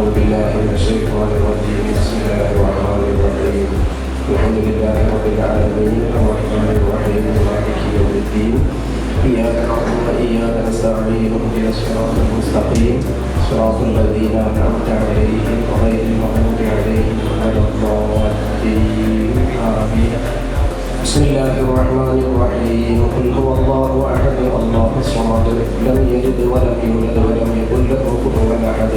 أعوذ بالله من الشيطان الرجيم. بسم الله الرحمن الرحيم. الحمد لله رب العالمين الرحمن الرحيم مالك يوم الدين. إياك نعبد وإياك نستعين. اهدنا الصراط المستقيم صراط الذين أنعمت عليهم غير المغضوب عليهم ولا الضالين. آمين. بسم الله الرحمن الرحيم. قل هو الله أحد الله الصمد لم يلد ولم يولد ولم يكن له كفوا أحد.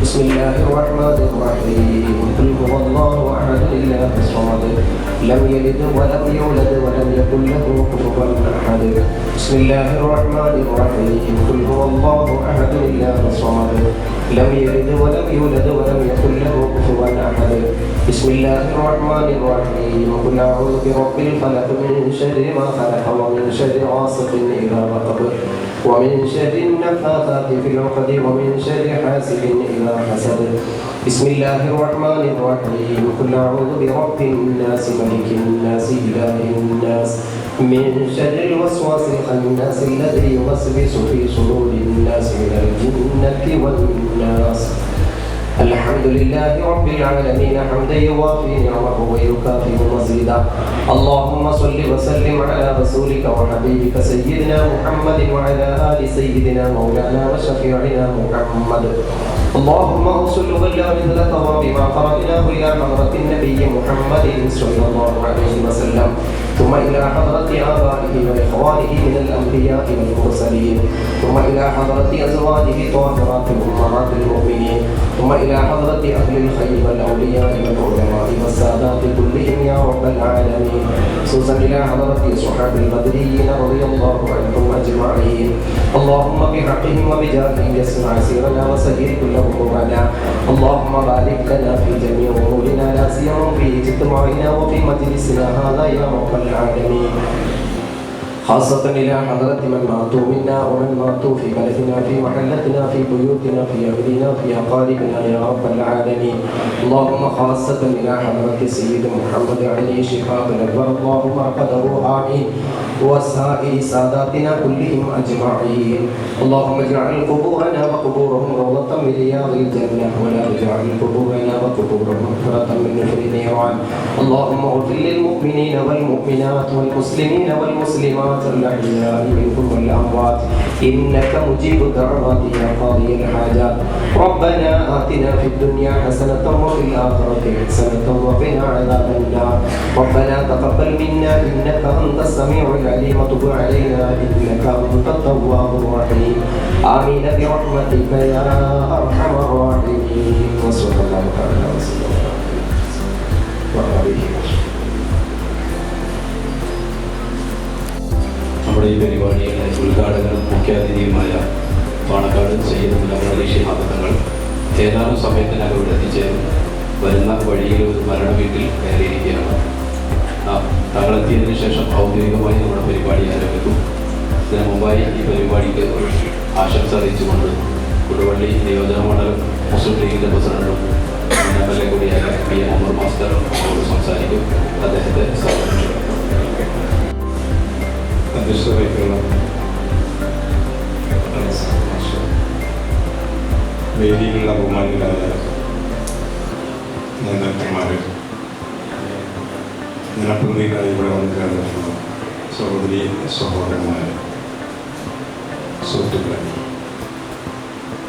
بسم الله الرحمن الرحيم. قل هو الله أحد الله الصمد لم يلد ولم يولد ولم يكن له كفوا أحد. بسم الله الرحمن الرحيم. قل هو الله أحد الله الصمد لم يلد ولم يولد ولم يكن له كفوا أحد. بسم الله الرحمن الرحيم. قل أعوذ برب الفلق من شر ما خلق ومن شر غاسق إذا وقب ومن شر النفاثات في العقد ومن شر حاسد إذا حسد. بسم الله الرحمن الرحيم. قل أعوذ برب الناس ملك الناس إله الناس من شر الوسواس الخناس الذي يوسوس في صدور الناس من الجنة والناس. الحمد لله رب العالمين حمدا يوافي نعمه ويكافئ مزيدا. اللهم صل وسلم على رسولك وحبيبك سيدنا محمد وعلى آل سيدنا مولانا وشفيعنا محمد. اللهم صل وسلم مثل ثواب ما قرأناه إلى حضرة النبي محمد صلى الله عليه وسلم ثم إلى حضرة آبائه وإخوانه من الأنبياء والمرسلين ثم إلى حضرة أزواجه طاهرات أمهات المؤمنين ثم إلى حضرة أهل الخير والأولياء والعلماء والسادات كلهم يا رب العالمين. خصوصا إلى حضرة صحاب البدريين رضي الله عنهم أجمعين. اللهم بحقهم وبجاههم يسر عسيرنا وسهل كل أمورنا. اللهم بارك لنا في جميع أمورنا لا سيما في اجتماعنا وفي مجلسنا هذا يا رب العالمين. خاصة إلى حضرة من ماتوا منا ومن ماتوا في بلدنا في محلتنا في بيوتنا في أهلنا في أقاربنا يا رب العالمين. اللهم خاصة إلى حضرة سيد محمد علي شهاب نور الله مرقده آمين وسائر ساداتنا كلهم أجمعين. اللهم اجعل قبورنا وقبورهم روضة من رياض الجنة ولا تجعل قبورنا وقبورهم مغفرة من نفر النيران. اللهم اغفر للمؤمنين والمؤمنات والمسلمين والمسلمات الأحياء منهم والأموات إنك مجيب الدعوات يا قاضي الحاجات. ربنا آتنا في الدنيا حسنة وفي الآخرة حسنة وقنا عذاب النار. ربنا تقبل منا إنك أنت السميع العليم وتب علينا إنك أنت التواب الرحيم. آمين برحمتك يا أرحم الراحمين. وصلى الله على رسول الله وآله وسلم. നമ്മുടെ ഈ പരിപാടിയുടെ ഉദ്ഘാടകനും മുഖ്യാതിഥിയുമായ പാണക്കാട് സയ്യിദ് അലി ശിഹാബ് തങ്ങൾ ഏതാനും സമയത്തിനകം ഇവിടെ എത്തിച്ചേരും. വരുന്ന വഴിയിൽ ഒരു മരണ വീട്ടിൽ കയറിയിരിക്കുകയാണ്. തങ്ങളെത്തിയതിനു ശേഷം ഔദ്യോഗികമായി നമ്മുടെ പരിപാടി ആരംഭിക്കും. ഇതിനു മുമ്പായി ഈ പരിപാടിക്ക് ആശംസ അറിയിച്ചുകൊണ്ട് കൊടുവള്ളി നിയോജക മണ്ഡലം മുസ്ലിം ലീഗിൻ്റെ പ്രസിഡന്റും MLA കൂടിയായ PM ഉമർ മാസ്റ്റർ സംസാരിക്കും. അദ്ദേഹത്തെ സ്വാഗതം ചെയ്യും. അധ്യക്ഷതവഹിക്കുന്ന വേദിയിലുള്ള ബഹുമാന്യരായ നേതാക്കന്മാർ, ജനപ്രതിനിധികളായി ഇവിടെ വന്നിട്ടുള്ള സഹോദരി സഹോദരന്മാർ, സുഹൃത്തുക്കളെ,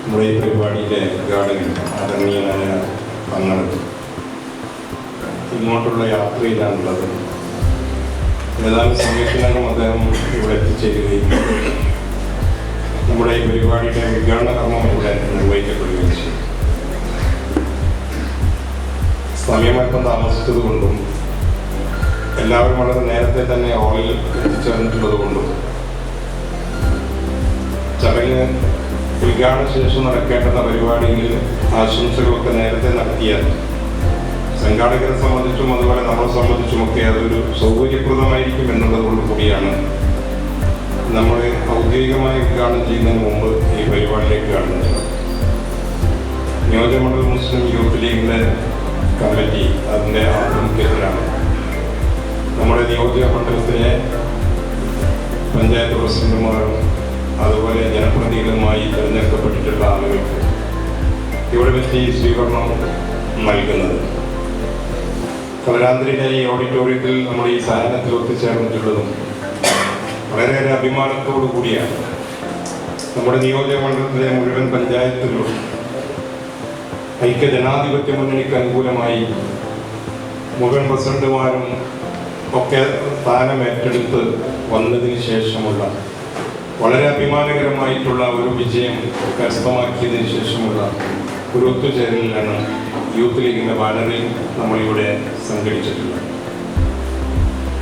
നമ്മുടെ ഈ പരിപാടിയിലെ ഉദ്ഘാടകൻ ആദരണീയനായ പങ്കെടുത്തു. ഇങ്ങോട്ടുള്ള യാത്രയിലാണുള്ളത്. ഏതാനും സമയത്തിനകം അദ്ദേഹം ഇവിടെ എത്തിച്ചേരുകയും നമ്മുടെ ഈ പരിപാടിയുടെ ഉദ്ഘാടന കർമ്മം ഇവിടെ നിർവഹിക്കപ്പെടുകയും ചെയ്തു. സമയമൊപ്പം താമസിച്ചത് കൊണ്ടും എല്ലാവരും വളരെ നേരത്തെ തന്നെ ഹാളിൽ എത്തിച്ചേർന്നിട്ടുള്ളത് കൊണ്ടും ചടങ്ങ് ഉദ്ഘാടന ശേഷം നടക്കേണ്ടുന്ന പരിപാടിയിൽ ആശംസകളൊക്കെ നേരത്തെ നടത്തിയാൽ സംഘാടകരെ സംബന്ധിച്ചും അതുപോലെ നമ്മളെ സംബന്ധിച്ചുമൊക്കെ അതൊരു സൗകര്യപ്രദമായിരിക്കും എന്നുള്ളത് കൊണ്ട് കൂടിയാണ് നമ്മൾ ഔദ്യോഗികമായി ഉദ്ഘാടനം ചെയ്യുന്നതിന് മുമ്പ് ഈ പരിപാടിയിലേക്ക് കടന്നത്. നിയോജകമണ്ഡലം മുസ്ലിം യൂത്ത് ലീഗിൻ്റെ കമ്മിറ്റി അതിൻ്റെ ആഭിമുഖ്യത്തിലാണ് നമ്മുടെ നിയോജക മണ്ഡലത്തിലെ പഞ്ചായത്ത് പ്രസിഡന്റുമാരും അതുപോലെ ജനപ്രതിനിധികളുമായി തിരഞ്ഞെടുക്കപ്പെട്ടിട്ടുള്ള ആളുകൾക്ക് ഇവിടെ വെച്ച് ഈ സ്വീകരണം നൽകുന്നത്. കവരാന്തരിലെ ഈ ഓഡിറ്റോറിയത്തിൽ നമ്മൾ ഈ സാധനത്തിൽ ഒത്തുചേർന്നിട്ടുള്ളതും വളരെയേറെ അഭിമാനത്തോടു കൂടിയാണ്. നമ്മുടെ നിയോജക മണ്ഡലത്തിലെ മുഴുവൻ പഞ്ചായത്തുകളും ഐക്യജനാധിപത്യ മുന്നണിക്ക് അനുകൂലമായി മുഴുവൻ പ്രസിഡന്റുമാരും ഒക്കെ സ്ഥാനം ഏറ്റെടുത്ത് വന്നതിന് ശേഷമുള്ള വളരെ അഭിമാനകരമായിട്ടുള്ള ഒരു വിജയം കരസ്ഥമാക്കിയതിന് ശേഷമുള്ള ഒരു ഒത്തുചേരലിലാണ് യൂത്ത് ലീഗിൻ്റെ ബാനറിൽ നമ്മളിവിടെ സംഘടിച്ചിട്ടുള്ളത്.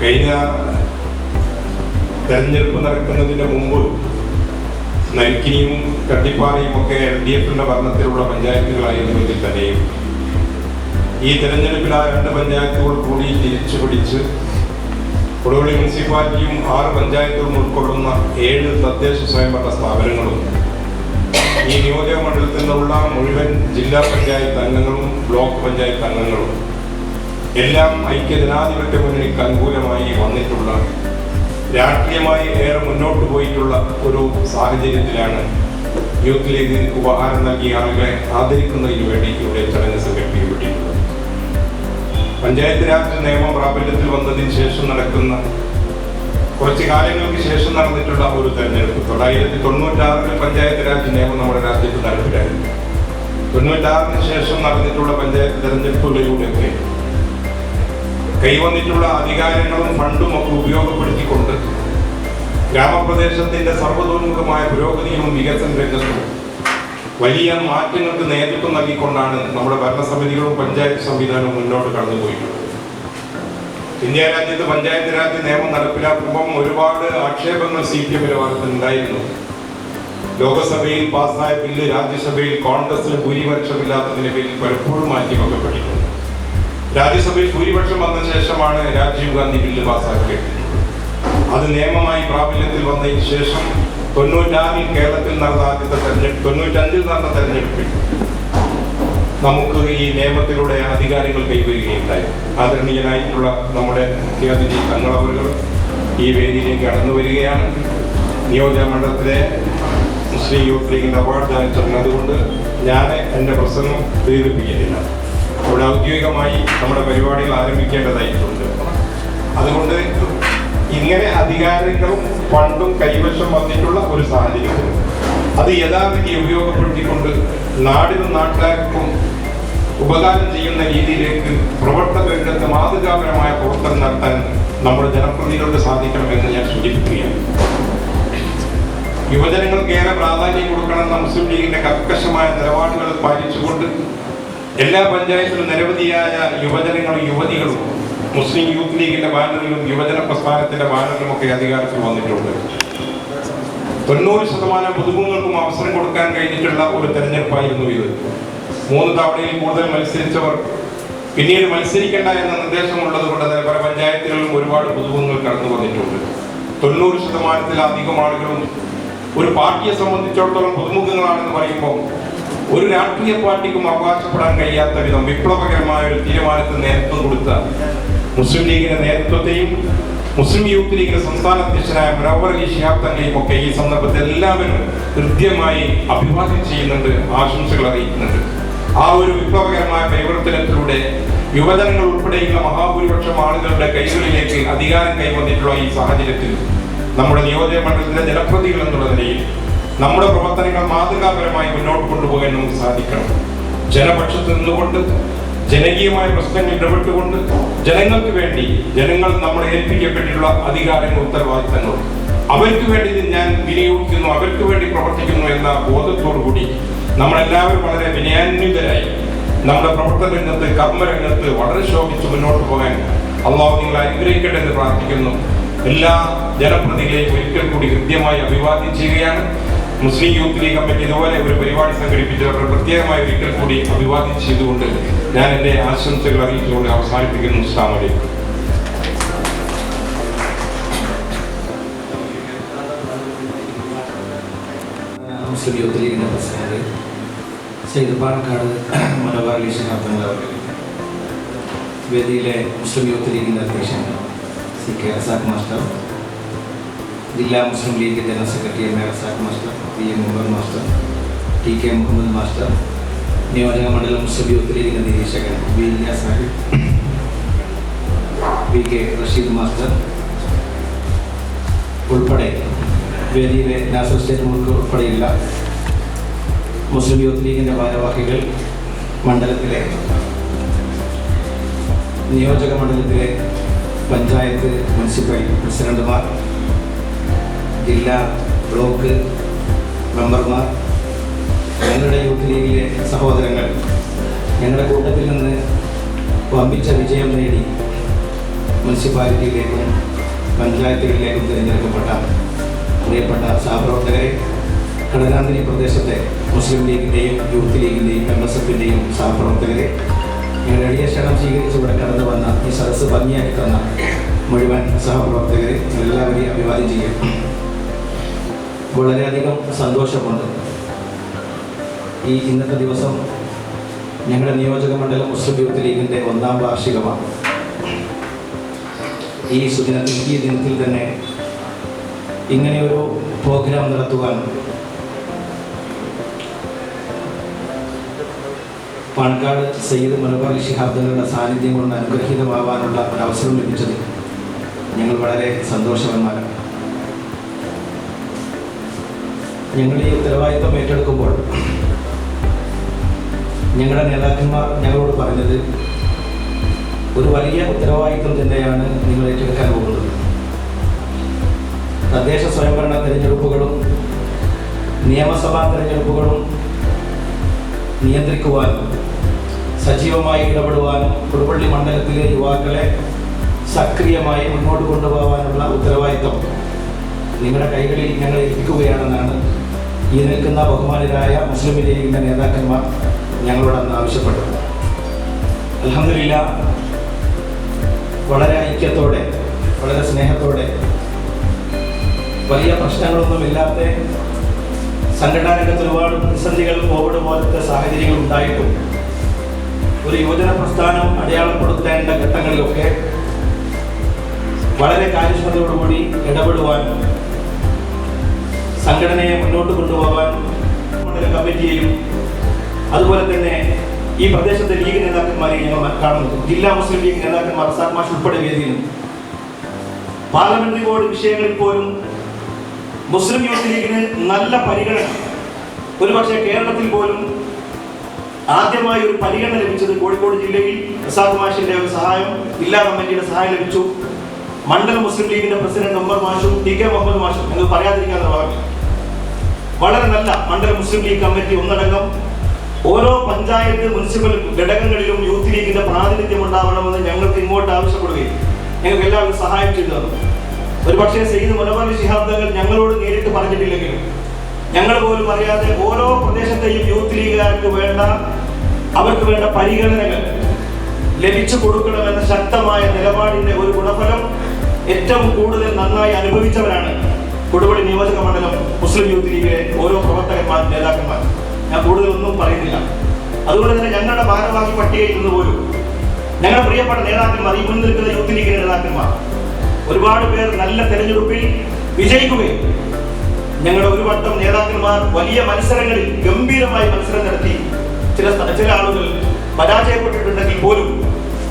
കഴിഞ്ഞ തെരഞ്ഞെടുപ്പ് നടക്കുന്നതിന് മുമ്പ് നരിക്കിനിയും കട്ടിപ്പാറയും ഒക്കെ LDFിൻ്റെ ഭരണത്തിലുള്ള പഞ്ചായത്തുകളായിരുന്നെങ്കിൽ തന്നെയും ഈ തെരഞ്ഞെടുപ്പിൽ ആ 2 പഞ്ചായത്തുകൾ കൂടി തിരിച്ചു പിടിച്ച് കൊടുവള്ളി മുനിസിപ്പാലിറ്റിയും 6 പഞ്ചായത്തുകളും ഉൾക്കൊള്ളുന്ന 7 തദ്ദേശ സ്വയംഭരണ സ്ഥാപനങ്ങളും ഈ നിയോജക മണ്ഡലത്തിൽ നിന്നുള്ള മുഴുവൻ ജില്ലാ പഞ്ചായത്ത് അംഗങ്ങളും ബ്ലോക്ക് പഞ്ചായത്ത് അംഗങ്ങളും എല്ലാം ഐക്യജനാധിപത്യ മുന്നണിക്ക് അനുകൂലമായി വന്നിട്ടുള്ള രാഷ്ട്രീയമായി ഏറെ മുന്നോട്ട് പോയിട്ടുള്ള ഒരു സാഹചര്യത്തിലാണ് യൂത്ത് ലീഗ് ഉപഹാരം നൽകിയ ആളുകളെ ആദരിക്കുന്നതിന് വേണ്ടി ഇവിടെ ചടങ്ങ് സംഘടിപ്പിക്കപ്പെട്ടിട്ടുള്ളത്. പഞ്ചായത്ത് രാജ് നിയമം പ്രാബല്യത്തിൽ വന്നതിന് ശേഷം നടക്കുന്ന കുറച്ച് കാലങ്ങൾക്ക് ശേഷം നടന്നിട്ടുള്ള ഒരു തെരഞ്ഞെടുപ്പ് 1996 പഞ്ചായത്ത് രാജ് നിയമം നമ്മുടെ രാജ്യത്ത് നടപ്പിലായിരുന്നു. 96 ശേഷം നടന്നിട്ടുള്ള പഞ്ചായത്ത് തെരഞ്ഞെടുപ്പുകളിലൂടെയൊക്കെ കൈവന്നിട്ടുള്ള അധികാരങ്ങളും ഫണ്ടും ഒക്കെ ഉപയോഗപ്പെടുത്തിക്കൊണ്ട് ഗ്രാമപ്രദേശത്തിന്റെ സർവ്വതോന്മുഖമായ പുരോഗതിയും വികസന രംഗത്തും വലിയ മാറ്റങ്ങൾക്ക് നേതൃത്വം നൽകിക്കൊണ്ടാണ് നമ്മുടെ ഭരണസമിതികളും പഞ്ചായത്ത് സംവിധാനവും മുന്നോട്ട് കടന്നുപോയിട്ടുള്ളത്. ഇന്ത്യ രാജ്യത്ത് പഞ്ചായത്ത് രാജ് നിയമം നടപ്പിലാക്കുമ്പം ഒരുപാട് ആക്ഷേപങ്ങൾ CPM ഭാഗത്തുണ്ടായിരുന്നു. ലോകസഭയിൽ പാസ്സായ ബില്ല് രാജ്യസഭയിൽ കോൺഗ്രസിന് ഭൂരിപക്ഷമില്ലാത്തതിന്റെ പേരിൽ പലപ്പോഴും മാറ്റിവെക്കപ്പെട്ടിട്ടുണ്ട്. രാജ്യസഭയിൽ ഭൂരിപക്ഷം വന്ന ശേഷമാണ് രാജീവ് ഗാന്ധി ബില്ല് പാസ്സാക്കിയത്. അത് നിയമമായി പ്രാബല്യത്തിൽ വന്നതിന് ശേഷം 96 കേരളത്തിൽ നടന്ന ആദ്യത്തെ തെരഞ്ഞെടുപ്പ് 95 നടന്ന തെരഞ്ഞെടുപ്പിൽ നമുക്ക് ഈ നിയമത്തിലൂടെ അധികാരങ്ങൾ കൈവരികയുണ്ടായി. ആദരണീയനായിട്ടുള്ള നമ്മുടെ മുഖ്യാതിഥി തങ്ങളവറുകൾ ഈ വേദിയിലേക്ക് കടന്നു വരികയാണ്. നിയോജക മണ്ഡലത്തിലെ മുസ്ലിം യൂത്ത് ലീഗിൻ്റെ അവാർഡ് ദാനം. അതുകൊണ്ട് ഞാൻ എൻ്റെ പ്രസംഗം ദീർഘിപ്പിക്കുന്നില്ല. ഇവിടെ ഔദ്യോഗികമായി നമ്മുടെ പരിപാടികൾ ആരംഭിക്കേണ്ടതായിട്ടുണ്ട്. അതുകൊണ്ട് ഇങ്ങനെ അധികാരങ്ങളും ഫണ്ടും കൈവശം വന്നിട്ടുള്ള ഒരു സാഹചര്യത്തിൽ അത് യഥാവിധി ഉപയോഗപ്പെടുത്തിക്കൊണ്ട് നാടിനും നാട്ടുകാർക്കും ഉപകാരം ചെയ്യുന്ന രീതിയിലേക്ക് പ്രവർത്തന രംഗത്ത് മാതൃകാപരമായ പ്രവർത്തനം നടത്താൻ നമ്മുടെ ജനപ്രതിനിധികൾക്ക് സാധിക്കണമെന്ന് ഞാൻ സൂചിപ്പിക്കുകയാണ്. യുവജനങ്ങൾക്ക് ഏറെ പ്രാധാന്യം കൊടുക്കണമെന്ന മുസ്ലിം ലീഗിന്റെ കർക്കശമായ നിലപാടുകൾ പാലിച്ചുകൊണ്ട് എല്ലാ പഞ്ചായത്തിലും നിരവധിയായ യുവജനങ്ങളും യുവതികളും മുസ്ലിം യൂത്ത് ലീഗിന്റെ ബാനറിലും യുവജന പ്രസ്ഥാനത്തിന്റെ ബാനറിലും ഒക്കെ അധികാരത്തിൽ വന്നിട്ടുണ്ട്. 90% പുതുമുഖങ്ങൾക്കും അവസരം കൊടുക്കാൻ കഴിഞ്ഞിട്ടുള്ള ഒരു തെരഞ്ഞെടുപ്പായിരുന്നു ഇത്. 3 തവണയിൽ കൂടുതൽ മത്സരിച്ചവർ പിന്നീട് മത്സരിക്കേണ്ട എന്ന നിർദ്ദേശമുള്ളത് കൊണ്ട് തന്നെ പല പഞ്ചായത്തുകളിലും ഒരുപാട് പുതുമുഖങ്ങൾ കടന്നു വന്നിട്ടുണ്ട്. 90%-ലധികം ആളുകളും ഒരു പാർട്ടിയെ സംബന്ധിച്ചിടത്തോളം പുതുമുഖങ്ങളാണെന്ന് പറയുമ്പോൾ ഒരു രാഷ്ട്രീയ പാർട്ടിക്കും അവകാശപ്പെടാൻ കഴിയാത്ത വിധം വിപ്ലവകരമായ ഒരു തീരുമാനത്തിന് നേതൃത്വം കൊടുത്ത മുസ്ലിം ലീഗിന്റെ നേതൃത്വത്തെയും മുസ്ലിം യൂത്ത് ലീഗിന്റെ സംസ്ഥാന അധ്യക്ഷനായ മുനവ്വർ അലി ശിഹാബ് തങ്ങളെയും ഒക്കെ ഈ സന്ദർഭത്തിൽ എല്ലാവരും കൃത്യമായി അഭിവാദ്യം ചെയ്യുന്നുണ്ട്, ആശംസകൾ അറിയിക്കുന്നുണ്ട്. ആ ഒരു വിപ്ലവകരമായ പരിവർത്തനത്തിലൂടെ യുവജനങ്ങൾ ഉൾപ്പെടെയുള്ള മഹാഭൂരിപക്ഷം ആളുകളുടെ കൈകളിലേക്ക് അധികാരം കൈവന്നിട്ടുള്ള ഈ സാഹചര്യത്തിൽ നമ്മുടെ നിയോജക മണ്ഡലത്തിലെ ജനപ്രതിനിധികൾ എന്നുള്ള നിലയിൽ നമ്മുടെ പ്രവർത്തനങ്ങൾ മാതൃകാപരമായി മുന്നോട്ട് കൊണ്ടുപോകാൻ നമുക്ക് സാധിക്കണം. ജനപക്ഷത്ത് നിന്നുകൊണ്ട് ജനകീയമായ പ്രശ്നങ്ങൾ ഇടപെട്ടുകൊണ്ട് ജനങ്ങൾക്ക് വേണ്ടി ജനങ്ങൾ നമ്മളെ ഏൽപ്പിക്കപ്പെട്ടിട്ടുള്ള അധികാരങ്ങളും ഉത്തരവാദിത്തങ്ങളും അവർക്ക് വേണ്ടി ഞാൻ വിനിയോഗിക്കുന്നു, അവർക്ക് വേണ്ടി പ്രവർത്തിക്കുന്നു എന്ന ബോധത്തോടുകൂടി നമ്മളെല്ലാവരും വളരെ വിനയാന്വിതരായി നമ്മുടെ പ്രവർത്തന രംഗത്ത് കർമ്മരംഗത്ത് വളരെ ശോഭിച്ച് മുന്നോട്ട് പോകാൻ അള്ളാഹു നിങ്ങളെ അനുഗ്രഹിക്കട്ടെ എന്ന് പ്രാർത്ഥിക്കുന്നു. എല്ലാ ജനപ്രതിനിധികളെയും ഒരിക്കൽ കൂടി കൃത്യമായി അഭിവാദ്യം ചെയ്യുകയാണ്. മുസ്ലിം യൂത്ത് ലീഗ് കമ്മിറ്റി ഇതുപോലെ ഒരു പരിപാടി സംഘടിപ്പിച്ചവരുടെ പ്രത്യേകമായി ഒരിക്കൽ കൂടി അഭിവാദ്യം ചെയ്തുകൊണ്ട് ഞാൻ എൻ്റെ ആശംസകൾ അറിയിച്ചുകൊണ്ട് അവസാനിപ്പിക്കുന്നു. അസ്സലാമു അലൈക്കും. മുസ്ലിം യൂത്ത് ലീഗിൻ്റെ പ്രസിഡന്റ് സയ്യിദ് പാണക്കാട് മുനവ്വർ അലി ശിഹാബ് തങ്ങൾ അവർ, വേദിയിലെ മുസ്ലിം യൂത്ത് ലീഗിൻ്റെ അധ്യക്ഷൻ CK റസാഖ് മാസ്റ്റർ, ജില്ലാ Muslim League general secretary MA Razak master, PM Umar master, TK Muhammad master, നിയോജക മണ്ഡലം മുസ്ലിം യൂത്ത് ലീഗിൻ്റെ നിരീക്ഷകൻ B Ilyas Sahib, P K Rasheed master ഉൾപ്പെടെ വേദിയിലെ നാഷണൽ സ്റ്റേറ്റ് മുൾക്ക് ഉൾപ്പെടെയുള്ള മുസ്ലിം യൂത്ത് ലീഗിൻ്റെ ഭാരവാഹികൾ, മണ്ഡലത്തിലെ നിയോജക മണ്ഡലത്തിലെ പഞ്ചായത്ത് മുനിസിപ്പൽ പ്രസിഡന്റുമാർ, ജില്ലാ ബ്ലോക്ക് മെമ്പർമാർ, ഞങ്ങളുടെ യൂത്ത് ലീഗിലെ സഹോദരങ്ങൾ, ഞങ്ങളുടെ കൂട്ടത്തിൽ നിന്ന് വമ്പിച്ച വിജയം നേടി മുനിസിപ്പാലിറ്റിയിലേക്കും പഞ്ചായത്തുകളിലേക്കും തിരഞ്ഞെടുക്കപ്പെട്ട പ്രിയപ്പെട്ട സഹപ്രവർത്തകരെ, കടനാന്തിരി പ്രദേശത്തെ മുസ്ലിം ലീഗിൻ്റെയും യൂത്ത് ലീഗിൻ്റെയും MSF-ൻ്റെയും സഹപ്രവർത്തകരെ, ഞങ്ങളുടെ എളിയ ക്ഷണം സ്വീകരിച്ച് ഇവിടെ കടന്നു വന്ന ഈ സദസ്സ് ഭംഗിയാക്കി തന്ന മുഴുവൻ സഹപ്രവർത്തകരെ എല്ലാവരെയും അഭിവാദ്യം ചെയ്യും. വളരെയധികം സന്തോഷമുണ്ട്. ഈ ഇന്നത്തെ ദിവസം ഞങ്ങളുടെ നിയോജക മണ്ഡലം മുസ്ലിം യൂത്ത് ലീഗിൻ്റെ 1ാം വാർഷികമാണ്. ഈ ദിനത്തിൽ തന്നെ ഇങ്ങനെയൊരു പ്രോഗ്രാം നടത്തുവാൻ പാണക്കാട് സയ്യിദ് മലബാർ ശിഹാബ് തങ്ങളുടെ സാന്നിധ്യം കൊണ്ട് അനുഗ്രഹീതമാവാനുള്ള ഒരവസരം ലഭിച്ചത് ഞങ്ങൾ വളരെ സന്തോഷവാന്മാരാണ്. ഞങ്ങൾ ഈ ഉത്തരവാദിത്വം ഏറ്റെടുക്കുമ്പോൾ ഞങ്ങളുടെ നേതാക്കന്മാർ ഞങ്ങളോട് പറഞ്ഞത് ഒരു വലിയ ഉത്തരവാദിത്വം തന്നെയാണ് നിങ്ങൾ ഏറ്റെടുക്കാൻ പോകുന്നത്. തദ്ദേശ സ്വയംഭരണ തിരഞ്ഞെടുപ്പുകളും നിയമസഭാ തിരഞ്ഞെടുപ്പുകളും നിയന്ത്രിക്കുവാനും സജീവമായി ഇടപെടുവാനും കൊടുപ്പള്ളി മണ്ഡലത്തിലെ യുവാക്കളെ സക്രിയമായി മുന്നോട്ട് കൊണ്ടുപോകാനുള്ള ഉത്തരവാദിത്വം നിങ്ങളുടെ കൈകളിൽ ഞങ്ങൾ ഏൽപ്പിക്കുകയാണെന്നാണ് ഈ നിൽക്കുന്ന ബഹുമാനരായ മുസ്ലിം ലീഗിൻ്റെ നേതാക്കന്മാർ ഞങ്ങളോട് അന്ന് ആവശ്യപ്പെട്ടത്. അൽഹംദുലില്ലാഹ്, വളരെ ഐക്യത്തോടെ, വളരെ സ്നേഹത്തോടെ, വലിയ പ്രശ്നങ്ങളൊന്നുമില്ലാത്ത സംഘടനാ രംഗത്ത് ഒരുപാട് പ്രതിസന്ധികൾ, കോവിഡ് പോലത്തെ സാഹചര്യങ്ങൾ ഉണ്ടായിട്ടും ഒരു യുവജന പ്രസ്ഥാനം അടയാളപ്പെടുത്തേണ്ട ഘട്ടങ്ങളിലൊക്കെ വളരെ കാര്യക്ഷമതയോടുകൂടി ഇടപെടുവാൻ, സംഘടനയെ മുന്നോട്ട് കൊണ്ടുപോകാൻ മണ്ഡല കമ്മിറ്റിയെയും അതുപോലെ തന്നെ ഈ പ്രദേശത്തെ ലീഗ് നേതാക്കന്മാരെയും ഞങ്ങൾ കാണുന്നു. ജില്ലാ മുസ്ലിം ലീഗ് നേതാക്കന്മാർ റസാഖ് മാഷ് ഉൾപ്പെടെ വേദിയിലും പാർലമെന്ററി ബോർഡ് വിഷയങ്ങളിൽ പോലും മുസ്ലിം യൂത്ത് ലീഗിന് നല്ല പരിഗണന, ഒരുപക്ഷെ കേരളത്തിൽ പോലും ആദ്യമായി ഒരു പരിഗണന ലഭിച്ചത് കോഴിക്കോട് ജില്ലയിൽ റസാഖ് മാഷിന്റെ ഒരു സഹായം, ജില്ലാ കമ്മിറ്റിയുടെ സഹായം ലഭിച്ചു. മണ്ഡലം മുസ്ലിം ലീഗിന്റെ പ്രസിഡന്റ് ഉമ്മർ മാഷും TK മുഹമ്മദ് മാഷും ഞങ്ങൾ പറയാതിരിക്കാതെ പറഞ്ഞു. വളരെ നല്ല മണ്ഡലം മുസ്ലിം ലീഗ് കമ്മിറ്റി ഒന്നടങ്കം ഓരോ പഞ്ചായത്ത് മുനിസിപ്പൽ ഘടകങ്ങളിലും യൂത്ത് ലീഗിന്റെ പ്രാതിനിധ്യം ഉണ്ടാവണമെന്ന് ഞങ്ങൾക്ക് ഇങ്ങോട്ട് ആവശ്യപ്പെടുകയും ഞങ്ങൾക്ക് എല്ലാവരും സഹായം ചെയ്തു തന്നു. ഒരുപക്ഷെ സയ്യിദ് മലബാർ ശിഹാബ് തങ്ങൾ ഞങ്ങളോട് നേരിട്ട് പറഞ്ഞിട്ടില്ലെങ്കിലും ഞങ്ങൾ പോലും അറിയാതെ ഓരോ പ്രദേശത്തെയും യൂത്ത് ലീഗുകാർക്ക് അവർക്ക് വേണ്ട പരിഗണനകൾ ലഭിച്ചു കൊടുക്കണമെന്ന ശക്തമായ നിലപാടിന്റെ ഒരു ഗുണഫലം ഏറ്റവും കൂടുതൽ നന്നായി അനുഭവിച്ചവരാണ് കൊടുവള്ളി നിയോജക മണ്ഡലം മുസ്ലിം യൂത്ത് ലീഗിലെ ഓരോ പ്രവർത്തകന്മാരും നേതാക്കന്മാരും. ഞാൻ കൂടുതലൊന്നും പറയുന്നില്ല. അതുകൊണ്ട് തന്നെ ഞങ്ങളുടെ ഭാരവാഹി പട്ടികയിൽ നിന്ന് പോലും ഞങ്ങളുടെ പ്രിയപ്പെട്ട നേതാക്കന്മാർ, ഈ മുന്നിൽ നിൽക്കുന്ന യൂത്ത് ലീഗിന്റെ നേതാക്കന്മാർ, ഒരുപാട് പേർ നല്ല തെരഞ്ഞെടുപ്പിൽ വിജയിക്കുകയും ഞങ്ങളുടെ ഒരു വട്ടം നേതാക്കന്മാർ വലിയ മത്സരങ്ങളിൽ ഗംഭീരമായി മത്സരം നടത്തി ചില ആളുകൾ പരാജയപ്പെട്ടിട്ടുണ്ടെങ്കിൽ പോലും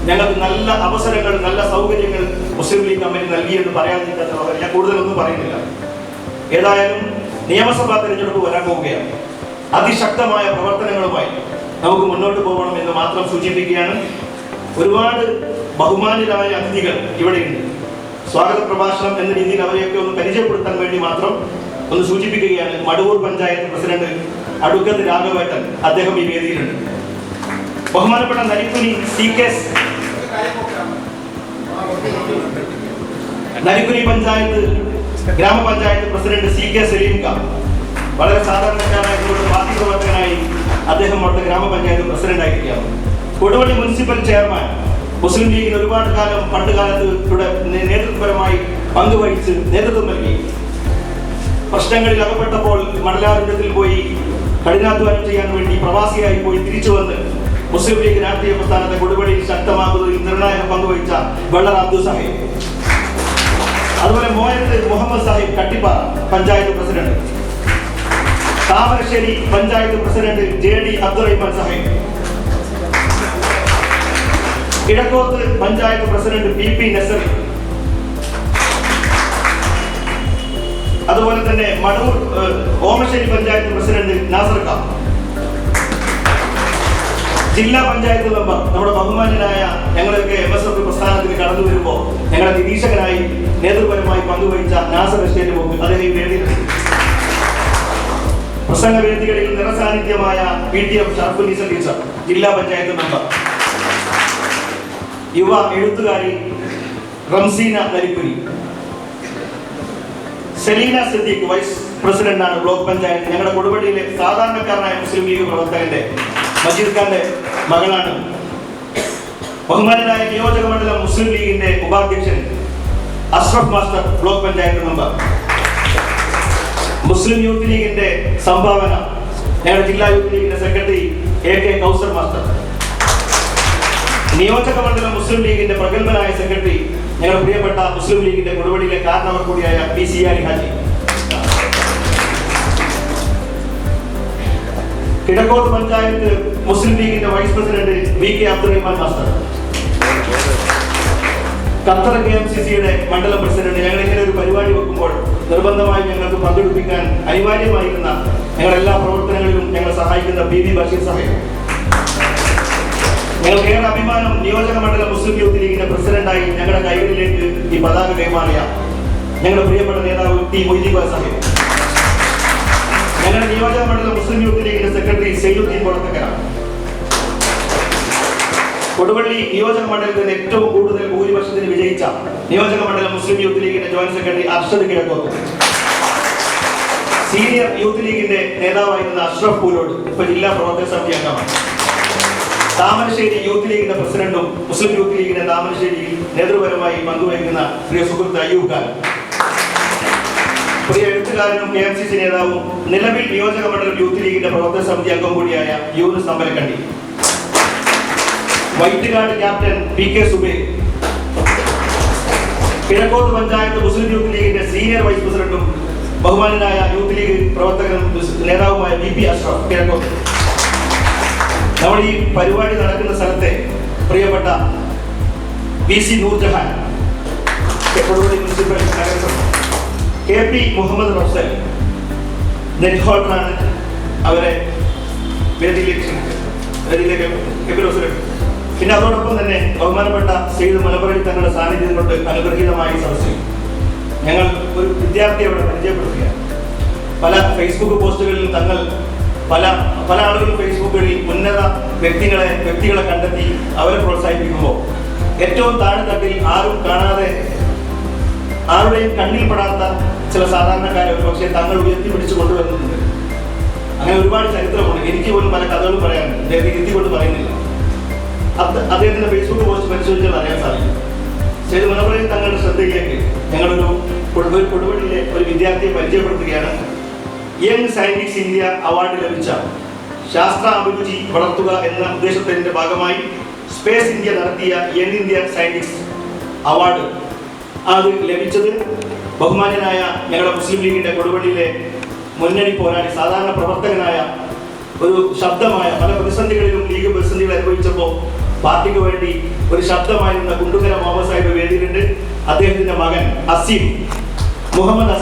ഞങ്ങൾക്ക് നല്ല അവസരങ്ങൾ, നല്ല സൗകര്യങ്ങൾ മുസ്ലിം ലീഗ് കമ്മിറ്റി നൽകിയെന്ന് പറയാതിരിക്കാത്ത ഞാൻ കൂടുതലൊന്നും പറയുന്നില്ല. ഏതായാലും നിയമസഭാ തെരഞ്ഞെടുപ്പ് വരാൻ പോവുകയാണ്. അതിശക്തമായ പ്രവർത്തനങ്ങളുമായി നമുക്ക് മുന്നോട്ട് പോകണം എന്ന് മാത്രം സൂചിപ്പിക്കുകയാണ്. ഒരുപാട് ബഹുമാന്യരായ അതിഥികൾ ഇവിടെയുണ്ട്. സ്വാഗത പ്രഭാഷണം എന്ന രീതിയിൽ അവരെയൊക്കെ ഒന്ന് പരിചയപ്പെടുത്താൻ വേണ്ടി മാത്രം ഒന്ന് സൂചിപ്പിക്കുകയാണ്. മടവൂർ പഞ്ചായത്ത് പ്രസിഡന്റ് അഡ്വക്കേറ്റ് രാഘവേട്ടൻ, അദ്ദേഹം ഈ വേദിയിലുണ്ട്. ബഹുമാനപ്പെട്ട നരിക്കുനി പഞ്ചായത്ത് ഗ്രാമപഞ്ചായത്ത് പ്രസിഡന്റ് CK സലീംക, വളരെ സാധാരണക്കാരായ പാർട്ടി പ്രവർത്തകനായി അദ്ദേഹം അവിടുത്തെ ഗ്രാമപഞ്ചായത്ത് പ്രസിഡന്റ് ആയിരിക്കുകയാണ്. കൊടുവള്ളി മുനിസിപ്പൽ ചെയർമാൻ, മുസ്ലിം ലീഗിന് ഒരുപാട് കാലം പണ്ട് കാലത്ത് ഇവിടെ നേതൃത്വപരമായി പങ്കുവഹിച്ച് നേതൃത്വം നൽകി. പ്രശ്നങ്ങളിൽ അകപ്പെട്ടപ്പോൾ മണലാരുണ്യത്തിൽ പോയി കഠിനാധ്വാനം ചെയ്യാൻ വേണ്ടി പ്രവാസിയായി പോയി തിരിച്ചു വന്ന് മുസ്ലിം ലീഗ് രാഷ്ട്രീയ പ്രസ്ഥാനത്തെ കൊടുവള്ളിയിൽ ശക്തമാക്കുന്നതിൽ നിർണായക പങ്കുവഹിച്ച വെള്ളർ അബ്ദുൽ സാഹിബ്, അതുപോലെ Moyath Muhammad Sahib Kattippara panchayat president, Thamarassery panchayat president JD Abdurahiman Sahib, Kizhakkoth panchayat president PP Nasari, അതുപോലെ തന്നെ മടവൂർ ഓമശ്ശേരി പഞ്ചായത്ത് പ്രസിഡന്റ് നാസർ ഖാൻ, ജില്ലാ പഞ്ചായത്ത് മെമ്പർ നമ്മുടെ ബഹുമാന്യനായ ഞങ്ങളൊക്കെ MSF പ്രസ്ഥാനത്തിന് കടന്നു വരുമ്പോൾ ഞങ്ങളുടെ നിരീക്ഷകനായി നേതൃപരമായി പങ്കുവഹിച്ച നാസർ എസ്റ്റേറ്റ് പോക്ക് അദ്ദേഹം ഈ വേദിയിൽ പ്രസംഗ വേദികളിൽ നിറസാന്നിധ്യമായ PTF ഷർഫുന്നീസ ടീച്ചർ, ജില്ലാ പഞ്ചായത്ത് മെമ്പർ, യുവ എഴുത്തുകാരി റംസീന നരിക്കുരി, സെലീന സിദ്ദീഖ് വൈസ് പ്രസിഡന്റാണ് ബ്ലോക്ക് പഞ്ചായത്ത്. ഞങ്ങളുടെ കൊടുവള്ളിയിലെ സാധാരണക്കാരനായ മുസ്ലിം ലീഗ് പ്രവർത്തകന്റെ മജീദ് ഖാന്റെ മകളാണ്. ബഹുമാനനായ നിയോജക മണ്ഡലം മുസ്ലിം ലീഗിന്റെ ഉപാധ്യക്ഷൻ Ashraf master block panchayat member. Muslim youth ലീഗിന്റെ സംഭാവന ഞങ്ങളുടെ ജില്ലാ യൂത്ത് ലീഗിന്റെ സെക്രട്ടറി AK കൗസർ മാസ്റ്റർ. നിയോജക മണ്ഡലം മുസ്ലിം ലീഗിന്റെ പ്രഗത്ഭനായ സെക്രട്ടറി ഞങ്ങളുടെ പ്രിയപ്പെട്ട മുസ്ലിം ലീഗിന്റെ കൊടുവള്ളിയിലെ കാരണവർ കൂടിയായ PC അലി ഹാജി. കിഴക്കോട്ട് പഞ്ചായത്ത് മുസ്ലിം ലീഗിന്റെ vice president VK Abdurahiman master. Qatar KMCCയുടെ മണ്ഡലം പ്രസിഡന്റ്. ഞങ്ങൾ ഇങ്ങനെ ഒരു പരിപാടി വെക്കുമ്പോൾ നിർബന്ധമായി ഞങ്ങൾക്ക് പങ്കെടുപ്പിക്കാൻ അനിവാര്യമായിരുന്ന ഞങ്ങളുടെ എല്ലാ പ്രവർത്തനങ്ങളിലും ഞങ്ങളെ സഹായിക്കുന്ന BB ബഷീർ സാഹിബ്. ഞങ്ങൾക്ക് ഏറെ അഭിമാനം, നിയോജക മണ്ഡലം മുസ്ലിം യൂത്ത് ലീഗിന്റെ പ്രസിഡന്റായി ഞങ്ങളുടെ കൈകളിലേക്ക് ഈ പതാക കൈമാറിയ ഞങ്ങളുടെ പ്രിയപ്പെട്ട നേതാവ് T മൊയ്തീൻ സാഹിബ്. ഞങ്ങളുടെ നിയോജക മണ്ഡലം മുസ്ലിം യൂത്ത് ലീഗിന്റെ സെക്രട്ടറി സൈനുദ്ദീൻ കൊളത്തക്കര. കൊടുവള്ളി നിയോജക മണ്ഡലത്തിന് ഏറ്റവും കൂടുതൽ ഭൂരിപക്ഷത്തിന് വിജയിച്ച നിയോജക മണ്ഡലം മുസ്ലിം യൂത്ത് ലീഗിന്റെ joint secretary Arshad Kizhakkoth. Senior youth ലീഗിന്റെ നേതാവായിരുന്ന അഷ്റഫ് പൂലോട് ഇപ്പൊ ജില്ലാ പ്രവർത്തക സമിതി അംഗമാണ്. താമരശ്ശേരി യൂത്ത് ലീഗിന്റെ പ്രസിഡന്റും മുസ്ലിം യൂത്ത് ലീഗിന്റെ താമരശ്ശേരിയിൽ നേതൃപരമായി പങ്കുവഹിക്കുന്ന പ്രിയ സുഹൃത്ത് അയ്യൂബ് ഖാൻ. പ്രിയ എഴുത്തുകാരനും KMCC നേതാവും നിലവിൽ നിയോജക മണ്ഡലം യൂത്ത് ലീഗിന്റെ പ്രവർത്തക സമിതി അംഗം കൂടിയായ യൂനുസ് അമ്പലക്കണ്ടി. വൈറ്റുകാട് captain PK Subair. Kizhakkoth panchayat Muslim youth ലീഗിന്റെ സീനിയർ വൈസ് പ്രസിഡന്റും ബഹുമാനനായ യൂത്ത് ലീഗ് പ്രവർത്തകനും നേതാവുമായ VP അഷ്റഫ് കിഴക്കോട്ട്. നമ്മൾ ഈ പരിപാടി നടക്കുന്ന സ്ഥലത്തെ പ്രിയപ്പെട്ട PC നൂർജഹാൻ, കൊടുവള്ളി മുനിസിപ്പൽ നഗരസഭ, KP മുഹമ്മദ് റഫ്സൽ നെറ്റ് ഹോൾഡറാണ്. അവരെ വേദിയിലേക്ക് പിന്നെ അതോടൊപ്പം തന്നെ ബഹുമാനപ്പെട്ട സെയ്ദ് മലബറലി തങ്ങളുടെ സാന്നിധ്യം കൊണ്ട് അനുഗ്രഹീതമായി സദസ്സിൽ ഞങ്ങൾ ഒരു വിദ്യാർത്ഥിയെ അവിടെ പരിചയപ്പെടുത്തുകയാണ്. പല ഫേസ്ബുക്ക് പോസ്റ്റുകളിൽ തങ്ങൾ പല ആളുകളും ഫേസ്ബുക്കുകളിൽ ഉന്നത വ്യക്തികളെ കണ്ടെത്തി അവരെ പ്രോത്സാഹിപ്പിക്കുമ്പോൾ ഏറ്റവും താഴെത്തട്ടിൽ ആരും കാണാതെ ആരുടെയും കണ്ണിൽപ്പെടാത്ത ചില സാധാരണക്കാരെ ഒരുപക്ഷെ തങ്ങൾ ഉയർത്തിപ്പിടിച്ചു കൊണ്ടുവരുന്നുണ്ട്. അങ്ങനെ ഒരുപാട് ചരിത്രമുണ്ട്. എനിക്ക് പോലും പല കഥകളും പറയാനുണ്ട്. അദ്ദേഹത്തെ ഇരുത്തിക്കൊണ്ട് പറയുന്നില്ല. അദ്ദേഹത്തിന്റെ ഫേസ്ബുക്ക് പോസ്റ്റ് പരിശോധിച്ചാൽ അറിയാൻ സാധിക്കും. സെയ്ദ് മലബറലി തങ്ങളുടെ ശ്രദ്ധയിലേക്ക് ഞങ്ങളൊരു കൊടുവള്ളിയിലെ ഒരു വിദ്യാർത്ഥിയെ പരിചയപ്പെടുത്തുകയാണ്. യങ് സയന്റിസ്റ്റ് ഇന്ത്യ അവാർഡ് ലഭിച്ച ശാസ്ത്ര അഭിരുചി വളർത്തുക എന്ന ഉദ്ദേശത്തിന്റെ ഭാഗമായി സ്പേസ് ഇന്ത്യ നടത്തിയ യങ് ഇന്ത്യ സയന്റിസ്റ്റ് അവാർഡ് അത് ലഭിച്ചത് ബഹുമാന്യനായ ഞങ്ങളുടെ മുസ്ലിം ലീഗിന്റെ കൊടുവള്ളിയിലെ മുന്നണി പോരാളി, സാധാരണ പ്രവർത്തകനായ ഒരു ശബ്ദമായ, പല പ്രതിസന്ധികളിലും ലീഗ് പ്രതിസന്ധികൾ അനുഭവിച്ചപ്പോൾ പാർട്ടിക്ക് വേണ്ടി ഒരു ശബ്ദമായിരുന്ന കുണ്ടുകര മുഹമ്മദ് സാഹിബ് വേദിയിലുണ്ട്. അദ്ദേഹത്തിന്റെ മകൻ മുഹമ്മദ്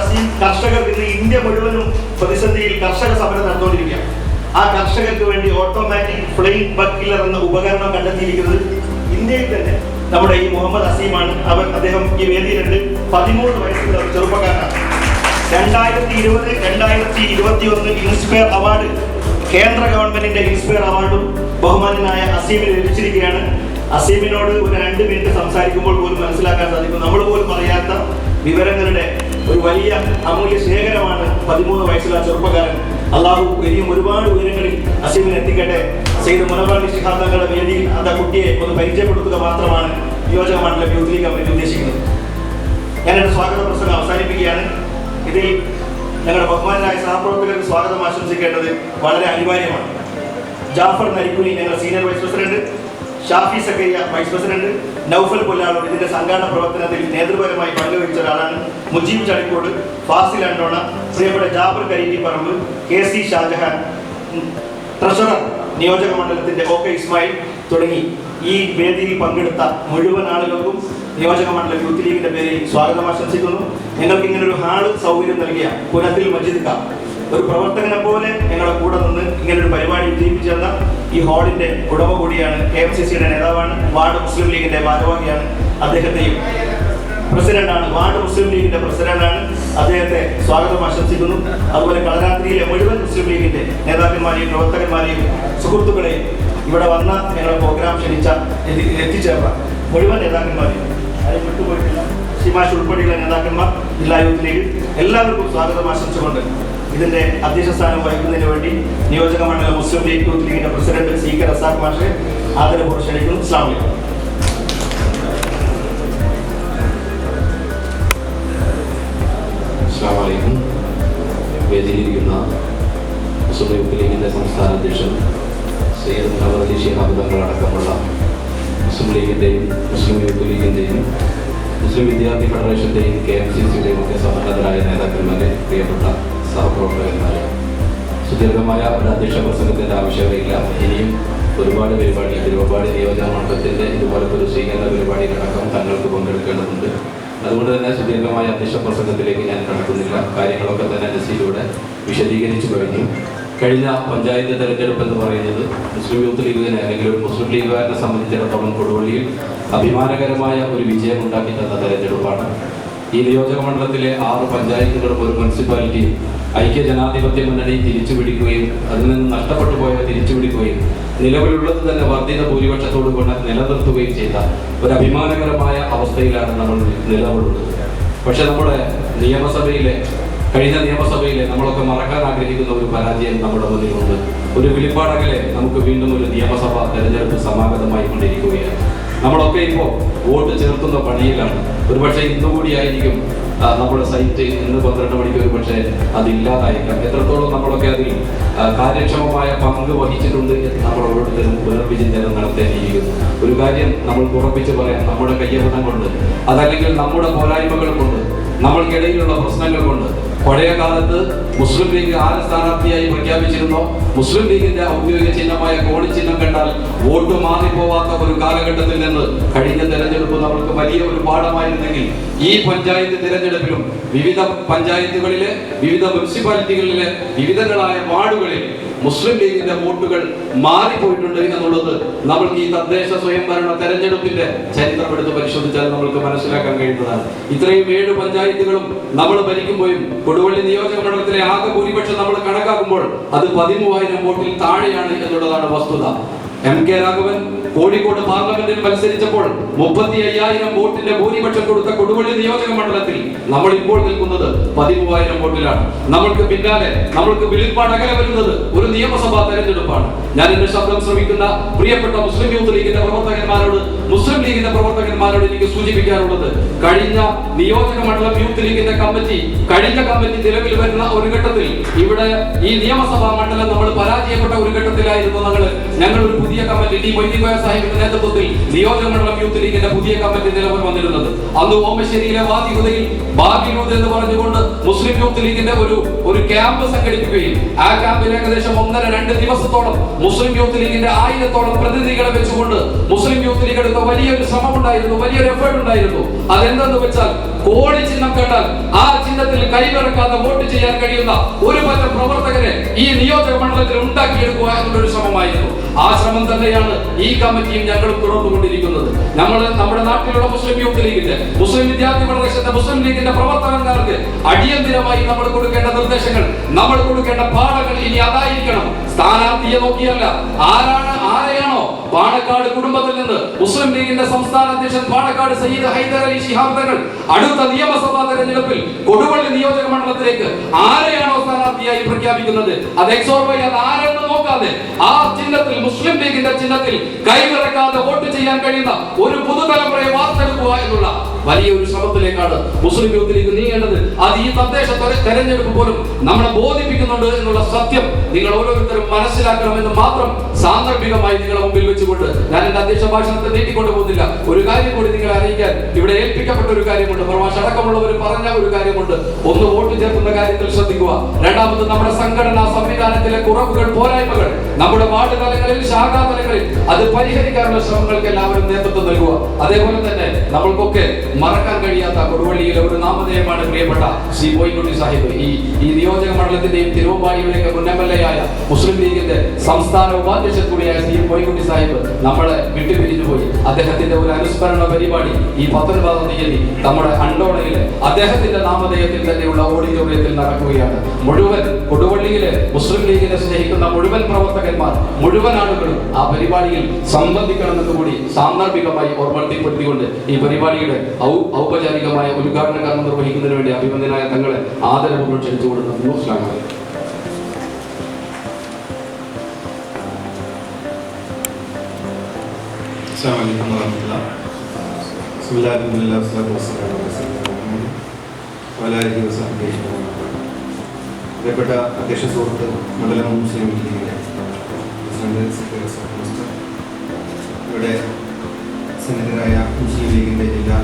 അസീം കർഷകർ ഇന്ന് ഇന്ത്യ മുഴുവനും പ്രതിസന്ധിയിൽ കർഷക സമരം നടന്നുകൊണ്ടിരിക്കുക. ആ കർഷകർക്ക് വേണ്ടി ഓട്ടോമാറ്റിക് ഫ്ലെയിം ബഗ് കില്ലർ എന്ന ഉപകരണം കണ്ടെത്തിയിരിക്കുന്നത് ഇന്ത്യയിൽ തന്നെ നമ്മുടെ ഈ മുഹമ്മദ് അസീമാണ്. അദ്ദേഹം ഈ വേദിയിലുണ്ട്. 13 വയസ്സുള്ള ഒരു ചെറുപ്പക്കാരനാണ്. 2020, 2021 ഇൻസ്പയർ അവാർഡ്, കേന്ദ്ര ഗവൺമെന്റിന്റെ ഇൻസ്പയർ അവാർഡും ബഹുമാന്യനായ അസീമിന് ലഭിച്ചിരിക്കുകയാണ്. അസീമിനോട് ഒരു 2 മിനിറ്റ് സംസാരിക്കുമ്പോൾ പോലും മനസ്സിലാക്കാൻ സാധിക്കും നമ്മൾ പോലും അറിയാത്ത വിവരങ്ങളുടെ ഒരു വലിയ അമൂല്യ ശേഖരമാണ് 13 വയസ്സുള്ള ചെറുപ്പക്കാരൻ. അള്ളാഹു ഇനിയും ഒരുപാട് ഉയരങ്ങളിൽ അസീമിന് എത്തിക്കട്ടെ. സെയ്ദ് മലബറലി ശിഹാബ് തങ്ങളുടെ വേദിയിൽ ആ കുട്ടിയെ ഒന്ന് പരിചയപ്പെടുത്തുക മാത്രമാണ് നിയോജക മണ്ഡലം യൂത്ത് ലീഗ് കമ്മിറ്റി ഉദ്ദേശിക്കുന്നത്. ഞാൻ എന്റെ സ്വാഗത പ്രസംഗം അവസാനിപ്പിക്കുകയാണ്. ഇതിൽ ഞങ്ങളുടെ ബഹുമാനായ സഹപ്രവർത്തകർക്ക് സ്വാഗതം ആശംസിക്കേണ്ടത് വളരെ അനിവാര്യമാണ്. ജാഫർ നരിക്കുനി ഞങ്ങളുടെ senior vice president, Shafi Zakariya vice president, Noufal Kollaloor ഇതിന്റെ സംഘാടന പ്രവർത്തനത്തിൽ നേതൃപരമായി പങ്കുവഹിച്ച ഒരാളാണ്. മുജീബ് ചളിക്കോട്, ഫാസിൽ അണ്ടോണ, പ്രിയപ്പെട്ട ജാബർ കരിറ്റിപ്പറമ്പ്, KC ഷാജഹാൻ, ട്രഷറർ നിയോജക മണ്ഡലത്തിന്റെ OK ഇസ്മായിൽ തുടങ്ങി ഈ വേദിയിൽ പങ്കെടുത്ത മുഴുവൻ ആളുകൾക്കും നിയോജക മണ്ഡലം യൂത്ത് ലീഗിന്റെ പേരിൽ സ്വാഗതം ആശംസിക്കുന്നു. ഞങ്ങൾക്ക് ഇങ്ങനെ ഒരു ഹാള് സൗകര്യം നൽകിയ പുനത്തിൽ മജീദ് ഖാൻ, ഒരു പ്രവർത്തകനെ പോലെ ഞങ്ങളെ കൂടെ നിന്ന് ഇങ്ങനൊരു പരിപാടി വിജയിപ്പിച്ചു തന്ന ഈ ഹാളിന്റെ ഉടമ കൂടിയാണ്. KMCCയുടെ നേതാവാണ്, വാർഡ് മുസ്ലിം ലീഗിന്റെ ഭാരവാഹിയാണ്. അദ്ദേഹത്തെയും പ്രസിഡന്റാണ്, വാർഡ് മുസ്ലിം ലീഗിന്റെ പ്രസിഡന്റാണ്. അദ്ദേഹത്തെ സ്വാഗതം ആശംസിക്കുന്നു. അതുപോലെ കളരാത്രിയിലെ മുഴുവൻ മുസ്ലിം ലീഗിന്റെ നേതാക്കന്മാരെയും പ്രവർത്തകന്മാരെയും സുഹൃത്തുക്കളെയും ഇവിടെ വന്ന ഞങ്ങളുടെ പ്രോഗ്രാം ക്ഷണിച്ച എത്തിച്ചേർന്ന മുഴുവൻ നേതാക്കന്മാരെയും അതിൽ വിട്ടുപോയിട്ടില്ല, ഷിമാഷ് ഉൾപ്പെടെയുള്ള നേതാക്കന്മാർ, ജില്ലാ യൂത്ത് ലീഗ് എല്ലാവർക്കും സ്വാഗതം ആശംസിച്ചുകൊണ്ട് ഇതിന്റെ അധ്യക്ഷ സ്ഥാനം വഹിക്കുന്നതിന് വേണ്ടി നിയോജക മണ്ഡലം മുസ്ലിം ലീഗ് യൂത്ത് ലീഗിന്റെ പ്രസിഡന്റ് CK റസാഖ് മാഷെ ആദരപൂർവ്വം ക്ഷണിക്കുന്നു. അസ്സലാമു അലൈക്കും. അസ്സലാമു അലൈക്കും. വേദിയിലിരിക്കുന്ന മുസ്ലിം യൂത്ത് ലീഗിൻ്റെ സംസ്ഥാന അധ്യക്ഷൻ സയ്യിദ് മുഹമ്മദ് അലി ശിഹാബ് തങ്ങളടക്കമുള്ള മുസ്ലിം ലീഗിൻ്റെയും മുസ്ലിം യൂത്ത് ലീഗിൻ്റെയും മുസ്ലിം വിദ്യാർത്ഥി ഫെഡറേഷൻ്റെയും KMCCയുടെയും ഒക്കെ സന്നദ്ധരായ നേതാക്കന്മാരെ, പ്രിയപ്പെട്ട സഹപ്രവർത്തകന്മാരെ, സുദീർഘമായ ഒരു അധ്യക്ഷ പ്രസംഗത്തിൻ്റെ ആവശ്യമില്ല. ഇനിയും ഒരുപാട് പരിപാടി തിരുവമ്പാടി നിയോജക മണ്ഡലത്തിൻ്റെ ഇതുപോലത്തെ ഒരു സ്വീകരണ പരിപാടിയിലടക്കം തങ്ങൾക്ക് പങ്കെടുക്കേണ്ടതുണ്ട്. അതുകൊണ്ട് തന്നെ സുദീർഘമായ അധ്യക്ഷ പ്രസംഗത്തിലേക്ക് ഞാൻ കടക്കുന്നില്ല. കാര്യങ്ങളൊക്കെ തന്നെ നസീലൂടെ വിശദീകരിച്ചു കഴിഞ്ഞു. കഴിഞ്ഞ പഞ്ചായത്ത് തെരഞ്ഞെടുപ്പ് എന്ന് പറയുന്നത് മുസ്ലിം യൂത്ത് ലീഗിനെ അല്ലെങ്കിൽ ഒരു മുസ്ലിം ലീഗുകാരനെ സംബന്ധിച്ചിടത്തോളം കൊടുവള്ളിയിൽ അഭിമാനകരമായ ഒരു വിജയം ഉണ്ടാക്കി തന്ന തെരഞ്ഞെടുപ്പാണ്. ഈ നിയോജക മണ്ഡലത്തിലെ 6 പഞ്ചായത്തുകളും ഒരു മുനിസിപ്പാലിറ്റിയും ഐക്യ ജനാധിപത്യ മുന്നണി തിരിച്ചുപിടിക്കുകയും അതിൽ നിന്ന് നഷ്ടപ്പെട്ടു പോയവ തിരിച്ചുപിടിക്കുകയും നിലവിലുള്ളത് തന്നെ വർദ്ധിത ഭൂരിപക്ഷത്തോടു കൊണ്ട് നിലനിർത്തുകയും ചെയ്ത ഒരു അഭിമാനകരമായ അവസ്ഥയിലാണ് നമ്മൾ നിലകൊള്ളുന്നത്. പക്ഷെ നമ്മുടെ കഴിഞ്ഞ നിയമസഭയിലെ നമ്മളൊക്കെ മറക്കാൻ ആഗ്രഹിക്കുന്ന ഒരു പരാജയം നമ്മുടെ മുന്നിലുണ്ട്. ഒരു വിളിപ്പാടകലെ നമുക്ക് വീണ്ടും ഒരു നിയമസഭാ തെരഞ്ഞെടുപ്പ് സമാഗതമായി കൊണ്ടിരിക്കുകയാണ്. നമ്മളൊക്കെ ഇപ്പോൾ വോട്ട് ചേർത്തുന്ന പണിയിലാണ്. ഒരുപക്ഷെ ഇന്നുകൂടിയായിരിക്കും നമ്മുടെ സൈറ്റ് ഇന്ന് 12 മണിക്ക് ഒരുപക്ഷെ അതില്ലാതായിരിക്കാം. എത്രത്തോളം നമ്മളൊക്കെ അതിൽ കാര്യക്ഷമമായ പങ്ക് വഹിച്ചിട്ടുണ്ട് എന്ന് നമ്മൾ ഓരോരുത്തരും പുനർവിചിന്തനം നടത്തേണ്ടിയിരിക്കുന്നു. ഒരു കാര്യം നമ്മൾ ഉറപ്പിച്ച് പറയാം, നമ്മുടെ കയ്യബദ്ധം കൊണ്ട് അതല്ലെങ്കിൽ നമ്മുടെ പോരായ്മകൾ കൊണ്ട് നമ്മൾക്കിടയിലുള്ള പ്രശ്നങ്ങൾ കൊണ്ട് പഴയ കാലത്ത് മുസ്ലിം ലീഗ് ആരെ സ്ഥാനാർത്ഥിയായി പ്രഖ്യാപിച്ചിരുന്നോ, മുസ്ലിം ലീഗിന്റെ ഔദ്യോഗിക ചിഹ്നമായ കോണി ചിഹ്നം കണ്ടാൽ വോട്ട് മാറിപ്പോവാത്ത ഒരു കാലഘട്ടത്തിൽ നിന്ന് കഴിഞ്ഞ തെരഞ്ഞെടുപ്പ് നമ്മൾക്ക് വലിയ ഒരു പാഠമായിരുന്നെങ്കിൽ ഈ പഞ്ചായത്ത് തിരഞ്ഞെടുപ്പിലും വിവിധ പഞ്ചായത്തുകളിലെ വിവിധ മുനിസിപ്പാലിറ്റികളിലെ വിവിധങ്ങളായ വാർഡുകളിൽ മുസ്ലിം ലീഗിന്റെ വോട്ടുകൾ മാറിപ്പോയിട്ടുണ്ട് എന്നുള്ളത് നമ്മൾക്ക് ഈ തദ്ദേശ സ്വയംഭരണ തെരഞ്ഞെടുപ്പിന്റെ ചരിത്രം എടുത്ത് പരിശോധിച്ചാൽ നമ്മൾക്ക് മനസ്സിലാക്കാൻ കഴിയുന്നതാണ്. ഇത്രയും 7 പഞ്ചായത്തുകളും നമ്മൾ ഭരിക്കുമ്പോഴും കൊടുവള്ളി നിയോജക മണ്ഡലത്തിലെ ആകെ ഭൂരിപക്ഷം നമ്മൾ കണക്കാക്കുമ്പോൾ അത് 13,000 വോട്ടിൽ താഴെയാണ് എന്നുള്ളതാണ് വസ്തുത. MK രാഘവൻ കോഴിക്കോട് പാർലമെന്റിൽ മത്സരിച്ചപ്പോൾ 35,000 വോട്ടിന്റെ ഭൂരിപക്ഷം കൊടുത്ത കൊടുവള്ളി നിയോജക മണ്ഡലത്തിൽ നമ്മൾ ഇപ്പോൾ നിൽക്കുന്നത് 13,000 വോട്ടിലാണ്. നമ്മൾക്ക് പിന്നാലെ നമ്മൾക്ക് വിളിപ്പാടകലെ വരുന്നത് ഒരു നിയമസഭാ തെരഞ്ഞെടുപ്പാണ്. ഞാൻ എന്റെ ശബ്ദം ശ്രമിക്കുന്ന പ്രിയപ്പെട്ട മുസ്ലിം യൂത്ത് ലീഗിന്റെ പ്രവർത്തകന്മാരോട് എനിക്ക് സൂചിപ്പിക്കാനുള്ളത്, കഴിഞ്ഞ നിയോജക മണ്ഡലം യൂത്ത് ലീഗിന്റെ കഴിഞ്ഞ കമ്മിറ്റി നിലവിൽ വരുന്ന ഒരു ഘട്ടത്തിൽ ഇവിടെ ഈ നിയമസഭാ മണ്ഡലം നമ്മൾ പരാജയപ്പെട്ട ഒരു ഘട്ടത്തിലായിരുന്നു ഞങ്ങൾ ഒരു പുതിയ കമ്മിറ്റി സാഹിബിന്റെ നേതൃത്വത്തിൽ നിയോജക മണ്ഡലം യൂത്ത് ലീഗിന്റെ പുതിയ കമ്മിറ്റി നിലവിൽ വന്നിരുന്നത്. അന്ന് ഓമശ്ശേരിയിലെ വാദികുതയിൽ ബാബിലൂദ് എന്ന് പറഞ്ഞുകൊണ്ട് മുസ്ലിം യൂത്ത് ലീഗിന്റെ ഒരു ക്യാമ്പ് സംഘടിപ്പിക്കുകയും ആ ക്യാമ്പിൽ ഏകദേശം 1.5-2 ദിവസത്തോളം മുസ്ലിം യൂത്ത് ലീഗിന്റെ 1000-ഓളം പ്രതിനിധികളെ വെച്ചുകൊണ്ട് മുസ്ലിം യൂത്ത് ലീഗ് എടുത്ത വലിയൊരു ശ്രമം ഉണ്ടായിരുന്നു, വലിയൊരു എഫേർട്ട് ഉണ്ടായിരുന്നു. അതെന്തെന്ന് വെച്ചാൽ കോണി ചിഹ്നം കണ്ടാൽ ആ ചിഹ്നത്തിൽ കൈവിറക്കാതെ വോട്ട് ചെയ്യാൻ കഴിയുന്ന ഒരു പറ്റം പ്രവർത്തകരെ ഈ നിയോജക മണ്ഡലത്തിൽ ഉണ്ടാക്കിയെടുക്കുക എന്നുള്ളൊരു ശ്രമമായിരുന്നു. ആ ശ്രമം തന്നെയാണ് ഈ കമ്മിറ്റിയും ഞങ്ങളും തുടർന്നുകൊണ്ടിരിക്കുന്നത്. നമ്മുടെ നാട്ടിലുള്ള മുസ്ലിം യൂത്ത് ലീഗിന്റെ മുസ്ലിം വിദ്യാർത്ഥി ഫെഡറേഷന്റെ മുസ്ലിം ലീഗിന്റെ പ്രവർത്തകർക്ക് അടിയന്തിരമായി നമ്മൾ കൊടുക്കേണ്ട നിർദ്ദേശങ്ങൾ, നമ്മൾ കൊടുക്കേണ്ട പാഠങ്ങൾ ഇനി അതായിരിക്കണം. സ്ഥാനാർത്ഥിയെ നോക്കിയല്ല, ആരെയാണോ പാണക്കാട് കുടുംബത്തിൽ നിന്ന് മുസ്ലിം ലീഗിന്റെ സംസ്ഥാന അധ്യക്ഷൻ പാണക്കാട് സയ്യിദ് ഹൈദർ അലി ശിഹാബ് തങ്ങൾ അടുത്ത നിയമസഭാ തെരഞ്ഞെടുപ്പിൽ കൊടുവള്ളി നിയോജക മണ്ഡലത്തിലേക്ക് ആരെയാണോ സ്ഥാനാർത്ഥിയായി പ്രഖ്യാപിക്കുന്നത് അത് എക്സോർബൈ അത് ആരെന്ന് നോക്കാതെ ആ ചിഹ്നത്തിൽ മുസ്ലിം ലീഗിന്റെ ചിഹ്നത്തിൽ കൈവിറക്കാതെ വോട്ട് ചെയ്യാൻ കഴിയുന്ന ഒരു പുതുതലമുറയെ വാർത്തെടുക്കുക എന്നുള്ള വലിയൊരു ശ്രമത്തിലേക്കാണ് മുസ്ലിം യൂത്ത് ലീഗ് നീങ്ങേണ്ടത്. അത് ഈ തദ്ദേശ തെരഞ്ഞെടുപ്പ് പോലും നമ്മളെ ബോധിപ്പിക്കുന്നുണ്ട് എന്നുള്ള സത്യം നിങ്ങൾ ഓരോരുത്തരും മനസ്സിലാക്കണമെന്ന് മാത്രം സാന്ദർഭികമായി നിങ്ങളുടെ മുമ്പിൽ വെച്ചുകൊണ്ട് ഞാൻ എന്റെ അധ്യക്ഷ ഭാഷണത്തെ നീട്ടിക്കൊണ്ടു പോകുന്നില്ല. ഒരു കാര്യം കൂടി നിങ്ങളെ അറിയിക്കാൻ ഇവിടെ ഏൽപ്പിക്കപ്പെട്ട ഒരു കാര്യമുണ്ട്. പ്രവാസി അടക്കമുള്ളവർ പറഞ്ഞ ഒരു കാര്യമുണ്ട്. ഒന്ന്, വോട്ട് ചേർക്കുന്ന കാര്യത്തിൽ ശ്രദ്ധിക്കുക. രണ്ടാമത്, നമ്മുടെ സംഘടനാ സംവിധാനത്തിലെ കുറവുകൾ, പോരായ്മകൾ നമ്മുടെ വാർഡ് തലങ്ങളിൽ, ശാഖാ തലങ്ങളിൽ അത് പരിഹരിക്കാനുള്ള ശ്രമങ്ങൾക്ക് എല്ലാവരും നേതൃത്വം നൽകുക. അതേപോലെ തന്നെ നമ്മൾക്കൊക്കെ മറക്കാൻ കഴിയാത്ത കൊടുവള്ളിയിലെ ഒരു നാമധേയമാണ് പ്രിയപ്പെട്ട ശ്രീ പോയിക്കുട്ടി സാഹിബ്. ഈ നിയോജക മണ്ഡലത്തിന്റെയും തിരുവമ്പാടിയുടെയൊക്കെ മുൻ MLA ആയ മുസ്ലിം ലീഗിന്റെ സംസ്ഥാന ഉപാധ്യക്ഷൻ കൂടിയായ ശ്രീ പോയിക്കുട്ടി സാഹിബ് നമ്മളെ വിട്ടുപിരിഞ്ഞു പോയി. അദ്ദേഹത്തിന്റെ ഒരു അനുസ്മരണ പരിപാടി ഈ 19-ാം തീയതി നമ്മുടെ അണ്ടോണയിലെ അദ്ദേഹത്തിന്റെ നാമധേയത്തിൽ തന്നെയുള്ള ഓഡിറ്റോറിയത്തിൽ നടക്കുകയാണ്. മുഴുവൻ കൊടുവള്ളിയിലെ മുസ്ലിം ലീഗിനെ സ്നേഹിക്കുന്ന മുഴുവൻ പ്രവർത്തകന്മാർ, മുഴുവൻ ആളുകളും ആ പരിപാടിയിൽ സംബന്ധിക്കണമെന്ന് കൂടി സാന്ദർഭികമായി ഓർമ്മപ്പെടുത്തിക്കൊണ്ട് ഈ പരിപാടിയുടെ ഔപചാരികമായ ഉദ്ഘാടന കർമ്മം നിർവഹിക്കുന്നതിന് വേണ്ടി അഭിനന്ദനായ തങ്ങളെ ആദരവുകൾ ക്ഷണിച്ചു കൊടുക്കുന്നു. അസ്സലാമു അലൈക്കും. പ്രിയപ്പെട്ട അധ്യക്ഷ സുഹൃത്ത്, മണ്ഡലം മുസ്ലിം ലീഗിന്റെ പ്രസിഡന്റ്, ഇവിടെ സന്നിധരായ മുസ്ലിം ലീഗിന്റെ ജില്ലാ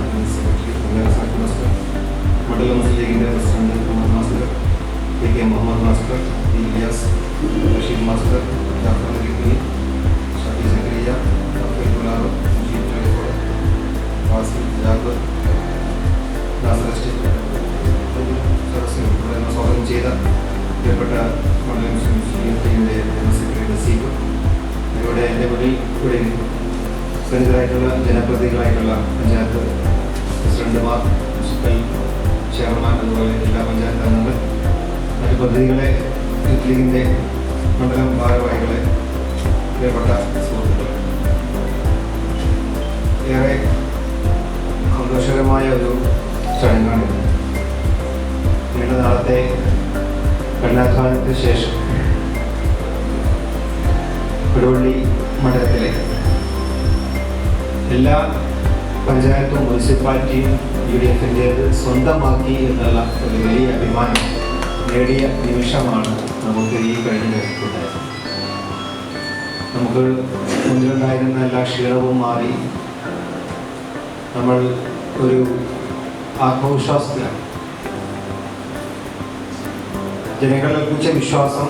സെക്രട്ടറി മണ്ഡലം മുസ്ലിം ലീഗിന്റെ president Muhammad master, PK Muhammad master, Ilyas, Rasheed master, Jafar Nabi, Shafi Zakariya, Gulab, Mujeeb Chalikode, Fazil, Jabir, Nasser estate സദസ്സിൽ സ്വാഗതം ചെയ്ത പ്രിയപ്പെട്ട മണ്ഡലം മുസ്ലിം ലീഗിന്റെ ജനറൽ സെക്രട്ടറി നസീബ്, ഇവിടെ എൻ്റെ മുന്നിൽ ഇവിടെ സന്നിധരായിട്ടുള്ള ജനപ്രതിനിധികളായിട്ടുള്ള പഞ്ചായത്ത് പ്രസിഡന്റുമാർ, മുനിസിപ്പൽ ചെയർമാൻ, അതുപോലെ ജില്ലാ പഞ്ചായത്ത് അംഗങ്ങൾ, മറ്റു പ്രതിനിധികളെ, യൂത്ത് ലീഗിൻ്റെ മണ്ഡലം ഭാരവാഹികളെ, പ്രിയപ്പെട്ട സുഹൃത്തുക്കളെ, ഏറെ സന്തോഷകരമായ ഒരു ചടങ്ങാണ്. നീണ്ട നാളത്തെ കഠിനാധ്വാനത്തിന് ശേഷം കൊടുവള്ളി മണ്ഡലത്തിലെ എല്ലാ പഞ്ചായത്തും മുനിസിപ്പാലിറ്റിയും UDF-ൻ്റേത് സ്വന്തമാക്കി എന്നുള്ള ഒരു വലിയ അഭിമാനം നേടിയ നിമിഷമാണ് നമുക്ക് ഈ കഴിഞ്ഞ ദിവസത്തുണ്ടായത്. നമുക്ക് മുന്നിലുണ്ടായിരുന്ന എല്ലാ ക്ഷീണവും മാറി നമ്മൾ ഒരു ആത്മവിശ്വാസത്തിലാണ്. ജനങ്ങളിൽ ലഭിച്ച വിശ്വാസം,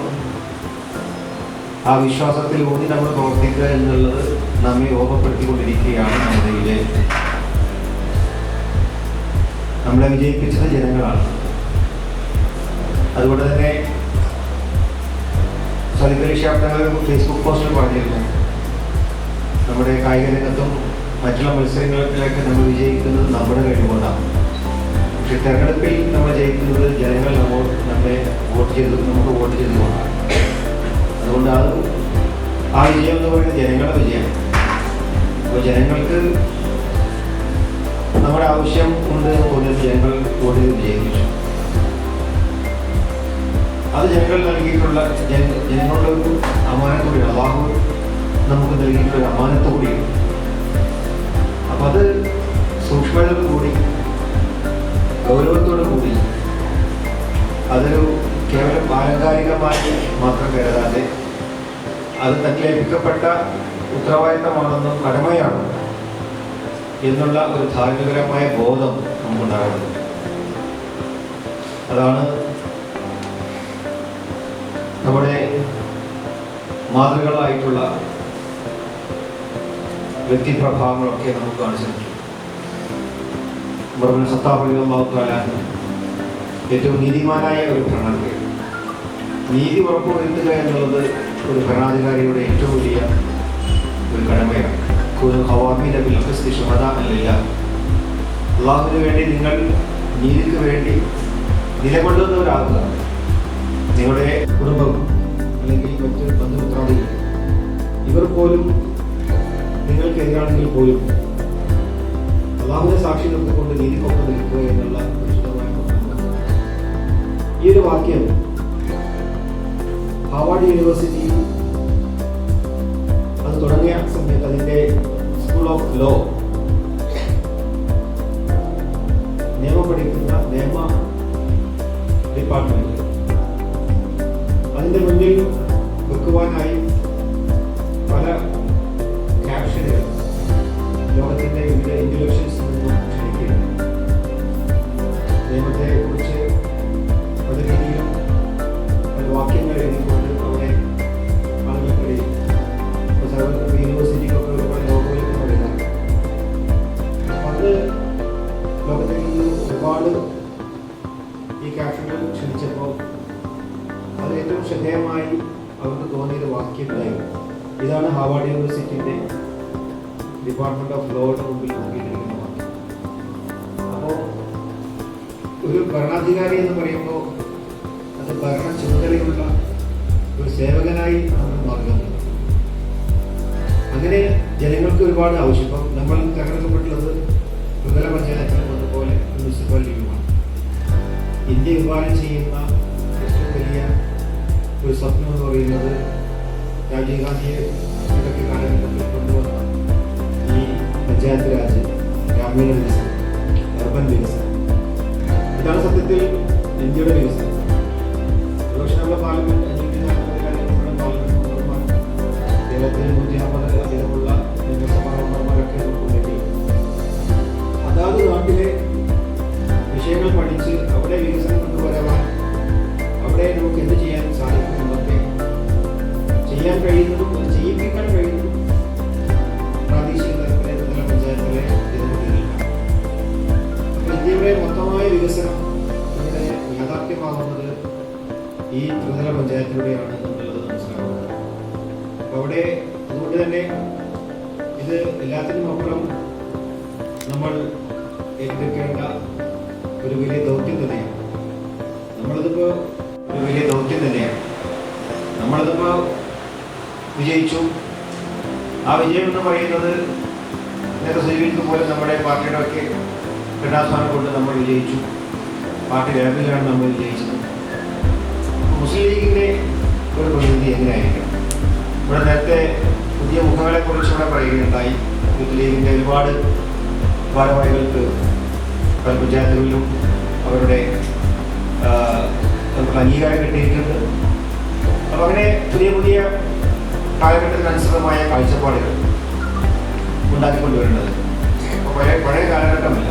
ആ വിശ്വാസത്തിലൂന്നി നമ്മൾ പ്രവർത്തിക്കുക എന്നുള്ളത് നമ്മെ ഓർമ്മപ്പെടുത്തിക്കൊണ്ടിരിക്കുകയാണ്. നമ്മളെ വിജയിപ്പിച്ചത് ജനങ്ങളാണ്. അതുകൊണ്ട് തന്നെ സലിപരീക്ഷാർത്ഥങ്ങൾ ഫേസ്ബുക്ക് പോസ്റ്റിൽ പറഞ്ഞിരുന്നു, നമ്മുടെ കായിക രംഗത്തും മറ്റുള്ള മത്സരങ്ങളിലേക്ക് നമ്മൾ വിജയിക്കുന്നത് നമ്മുടെ കഴിവുകൊണ്ടാണ്. പക്ഷെ തെരഞ്ഞെടുപ്പിൽ നമ്മൾ ജയിക്കുന്നത് ജനങ്ങൾ നമ്മെ വോട്ട് ചെയ്തുകൊണ്ടാണ്. അതുകൊണ്ട് ആ വിജയം എന്ന് പറയുന്നത് ജനങ്ങളുടെ വിജയമാണ്. അപ്പോൾ ജനങ്ങൾക്ക് നമ്മുടെ ആവശ്യം ഉണ്ട് എന്ന് തോന്നിയത് ജനങ്ങൾ വോട്ട് ചെയ്ത് വിജയിപ്പിച്ചു. അത് ജനങ്ങൾ നൽകിയിട്ടുള്ള ജനങ്ങളുടെ ഒരു അമാനത്ത് കൂടിയാണ്. അള്ളാഹു നമുക്ക് നൽകിയിട്ടുള്ള അമാനത്ത് കൂടിയാണ്. അപ്പം അത് സൂക്ഷ്മതയോടു കൂടി, ഗൗരവത്തോടു കൂടി, അതൊരു കേവലം ആലങ്കാരികമായി മാത്രം കരുതാതെ അത് തന്നെ ലഭിക്കപ്പെട്ട ഉത്തരവാദിത്തമാണെന്നും കടമയാണ് എന്നുള്ള ഒരു ധാർമ്മികരമായ ബോധം നമുക്കുണ്ടാകുന്നത്. അതാണ് നമ്മുടെ മാതൃകളായിട്ടുള്ള വ്യക്തിപ്രഭാവങ്ങളൊക്കെ നമുക്ക് കാണിച്ചിട്ടുണ്ട്. ഉമർ ഖത്താബ് റളിയല്ലാഹു തആല ഏറ്റവും നീതിമാനായ ഒരു ഭരണാധികാരി. നീതി ഉറപ്പുവരുത്തുക എന്നുള്ളത് ഒരു ഭരണാധികാരിയുടെ ഏറ്റവും വലിയ ഒരു കടമയാണ്. അള്ളാഹുവിന് വേണ്ടി നിങ്ങൾ നീതിക്ക് വേണ്ടി നിലകൊള്ളുന്നവരാകുക. നിങ്ങളുടെ കുടുംബം അല്ലെങ്കിൽ മറ്റ് ബന്ധുമിത്രാദികൾ ഇവർ പോലും നിങ്ങൾക്കെതിരാണെങ്കിൽ പോലും അള്ളാഹുവിനെ സാക്ഷി നിർത്തിക്കൊണ്ട് നീതിക്കൊപ്പം നിൽക്കുക എന്നുള്ള വിശുദ്ധമായ ഈ ഒരു വാക്യം ഹാർവാർഡ് യൂണിവേഴ്സിറ്റി അത് തുടങ്ങിയ സമയത്ത് അതിൻ്റെ സ്കൂൾ ഓഫ് ലോ മുന്നിൽ വെക്കുവാനായി പല ക്യാപ്ഷനുകൾ ലോകത്തിൻ്റെ വിവിധ ഇൻ്റലക്ച്വൽസ് നിന്നും ക്ഷണിക്കുന്നു. നിയമത്തെ കുറിച്ച് പല രീതിയിലും പല വാക്യങ്ങൾ എഴുതിക്കൊണ്ട് അവിടെ ആളുകൾക്കിടയിൽ യൂണിവേഴ്സിറ്റിക്കൊക്കെ ഒരുപാട് ലോകങ്ങളിലൊക്കെ എഴുതാം. അപ്പം അത് ലോകത്തിൽ നിന്ന് ഒരുപാട് ഈ ക്യാപ്ഷനുകൾ ക്ഷണിച്ചപ്പോൾ അത് ഏറ്റവും ശ്രദ്ധേയമായി അവർക്ക് തോന്നിയൊരു വാക്യമുണ്ടായിരുന്നു. ഇതാണ് ഹാർവാർഡ് യൂണിവേഴ്സിറ്റിൻ്റെ ഡിപ്പാർട്ട്മെൻറ്റ് ഓഫ് ലോയുടെ മുമ്പിൽ നോക്കിയിരിക്കുന്ന വാക്യം. അപ്പോൾ ഒരു ഭരണാധികാരി എന്ന് പറയുമ്പോൾ അത് ഭരണ ചുമതലയുള്ള ഒരു സേവകനായി നമ്മൾ മാറുക. അങ്ങനെ ജനങ്ങൾക്ക് ഒരുപാട് ആവശ്യം. ഇപ്പം നമ്മൾ തിരഞ്ഞെടുക്കപ്പെട്ടുള്ളത് ത്രിതല പഞ്ചായത്തിലും അതുപോലെ മുനിസിപ്പാലിറ്റിയുമാണ്. ഇന്ത്യ വിഭാവനം ചെയ്യുന്ന ഏറ്റവും വലിയ ഒരു സ്വപ്നം എന്ന് പറയുന്നത് രാജീവ് ഗാന്ധിയെ ഇടയ്ക്ക് കാലഘട്ടത്തിൽ കൊണ്ടുവന്ന ഈ പഞ്ചായത്ത് രാജ്, ഗ്രാമീണ വികസനം, അർബൻ വികസനം, ഇതാണ് സത്യത്തിൽ ഇന്ത്യയുടെ വികസനം. ഒരുപക്ഷെ നമ്മുടെ പാർലമെന്റ് 540 പാർലമെന്റ് മെമ്പർമാർ, കേരളത്തിൽ 150 അധികമുള്ള നിയമസഭാ മെമ്പർമാരൊക്കെ നമുക്കുണ്ടെങ്കിൽ അതാത് നാട്ടിലെ വിഷയങ്ങൾ പഠിച്ച് അവിടെ വികസനം കൊണ്ടുവരാൻ അവിടെ നമുക്ക് എന്ത് ചെയ്യാൻ സാധിക്കുമെന്നൊക്കെ ചെയ്യാൻ കഴിയുന്നതും അത് ചെയ്യിപ്പിക്കാൻ കഴിയുന്നതും പ്രാദേശിക തലത്തിലെ ത്രിതല പഞ്ചായത്തിലെ ജനപ്രതിനിധികളാണ്. ഇന്ത്യയുടെ മൊത്തമായ വികസനം ഇവിടെ യാഥാർത്ഥ്യമാകുന്നത് ഈ ത്രിതല പഞ്ചായത്തിലൂടെയാണ് എന്നുള്ളത് മനസ്സിലാക്കുന്നത്. അപ്പോൾ അവിടെ അതുകൊണ്ട് തന്നെ ഇത് എല്ലാത്തിനും അപ്പുറം നമ്മൾ ഏറ്റെടുക്കേണ്ട ഒരു വലിയ ദൗത്യം തന്നെയാണ്. നമ്മളതിപ്പോൾ ഒരു വലിയ ദൗത്യം തന്നെയാണ്. നമ്മളതിപ്പോൾ വിജയിച്ചു. ആ വിജയം എന്ന് പറയുന്നത് നേരത്തെ സൂചിപ്പിക്കുന്ന പോലെ നമ്മുടെ പാർട്ടിയുടെ ഒക്കെ കഠിനാധ്വാനം കൊണ്ട് നമ്മൾ വിജയിച്ചു. പാർട്ടി ലെവലിലാണ് നമ്മൾ വിജയിച്ചത്. മുസ്ലിം ലീഗിൻ്റെ ഒരു പ്രതിനിധി എങ്ങനെയായിരിക്കണം? ഇവിടെ നേരത്തെ പുതിയ മുഖങ്ങളെ കുറിച്ച് ഇവിടെ പറയുകയുണ്ടായി. യൂത്ത് ലീഗിൻ്റെ ഒരുപാട് ഭാരവാഹികൾക്ക് പല പഞ്ചായത്തുകളിലും അവരുടെ അംഗീകാരം കിട്ടിയിട്ടുണ്ട്. അപ്പോൾ അങ്ങനെ പുതിയ പുതിയ കാലഘട്ടത്തിനനുസൃതമായ കാഴ്ചപ്പാടുകൾ ഉണ്ടാക്കിക്കൊണ്ടുവരേണ്ടത്. അപ്പോൾ പഴയ കാലഘട്ടമല്ല,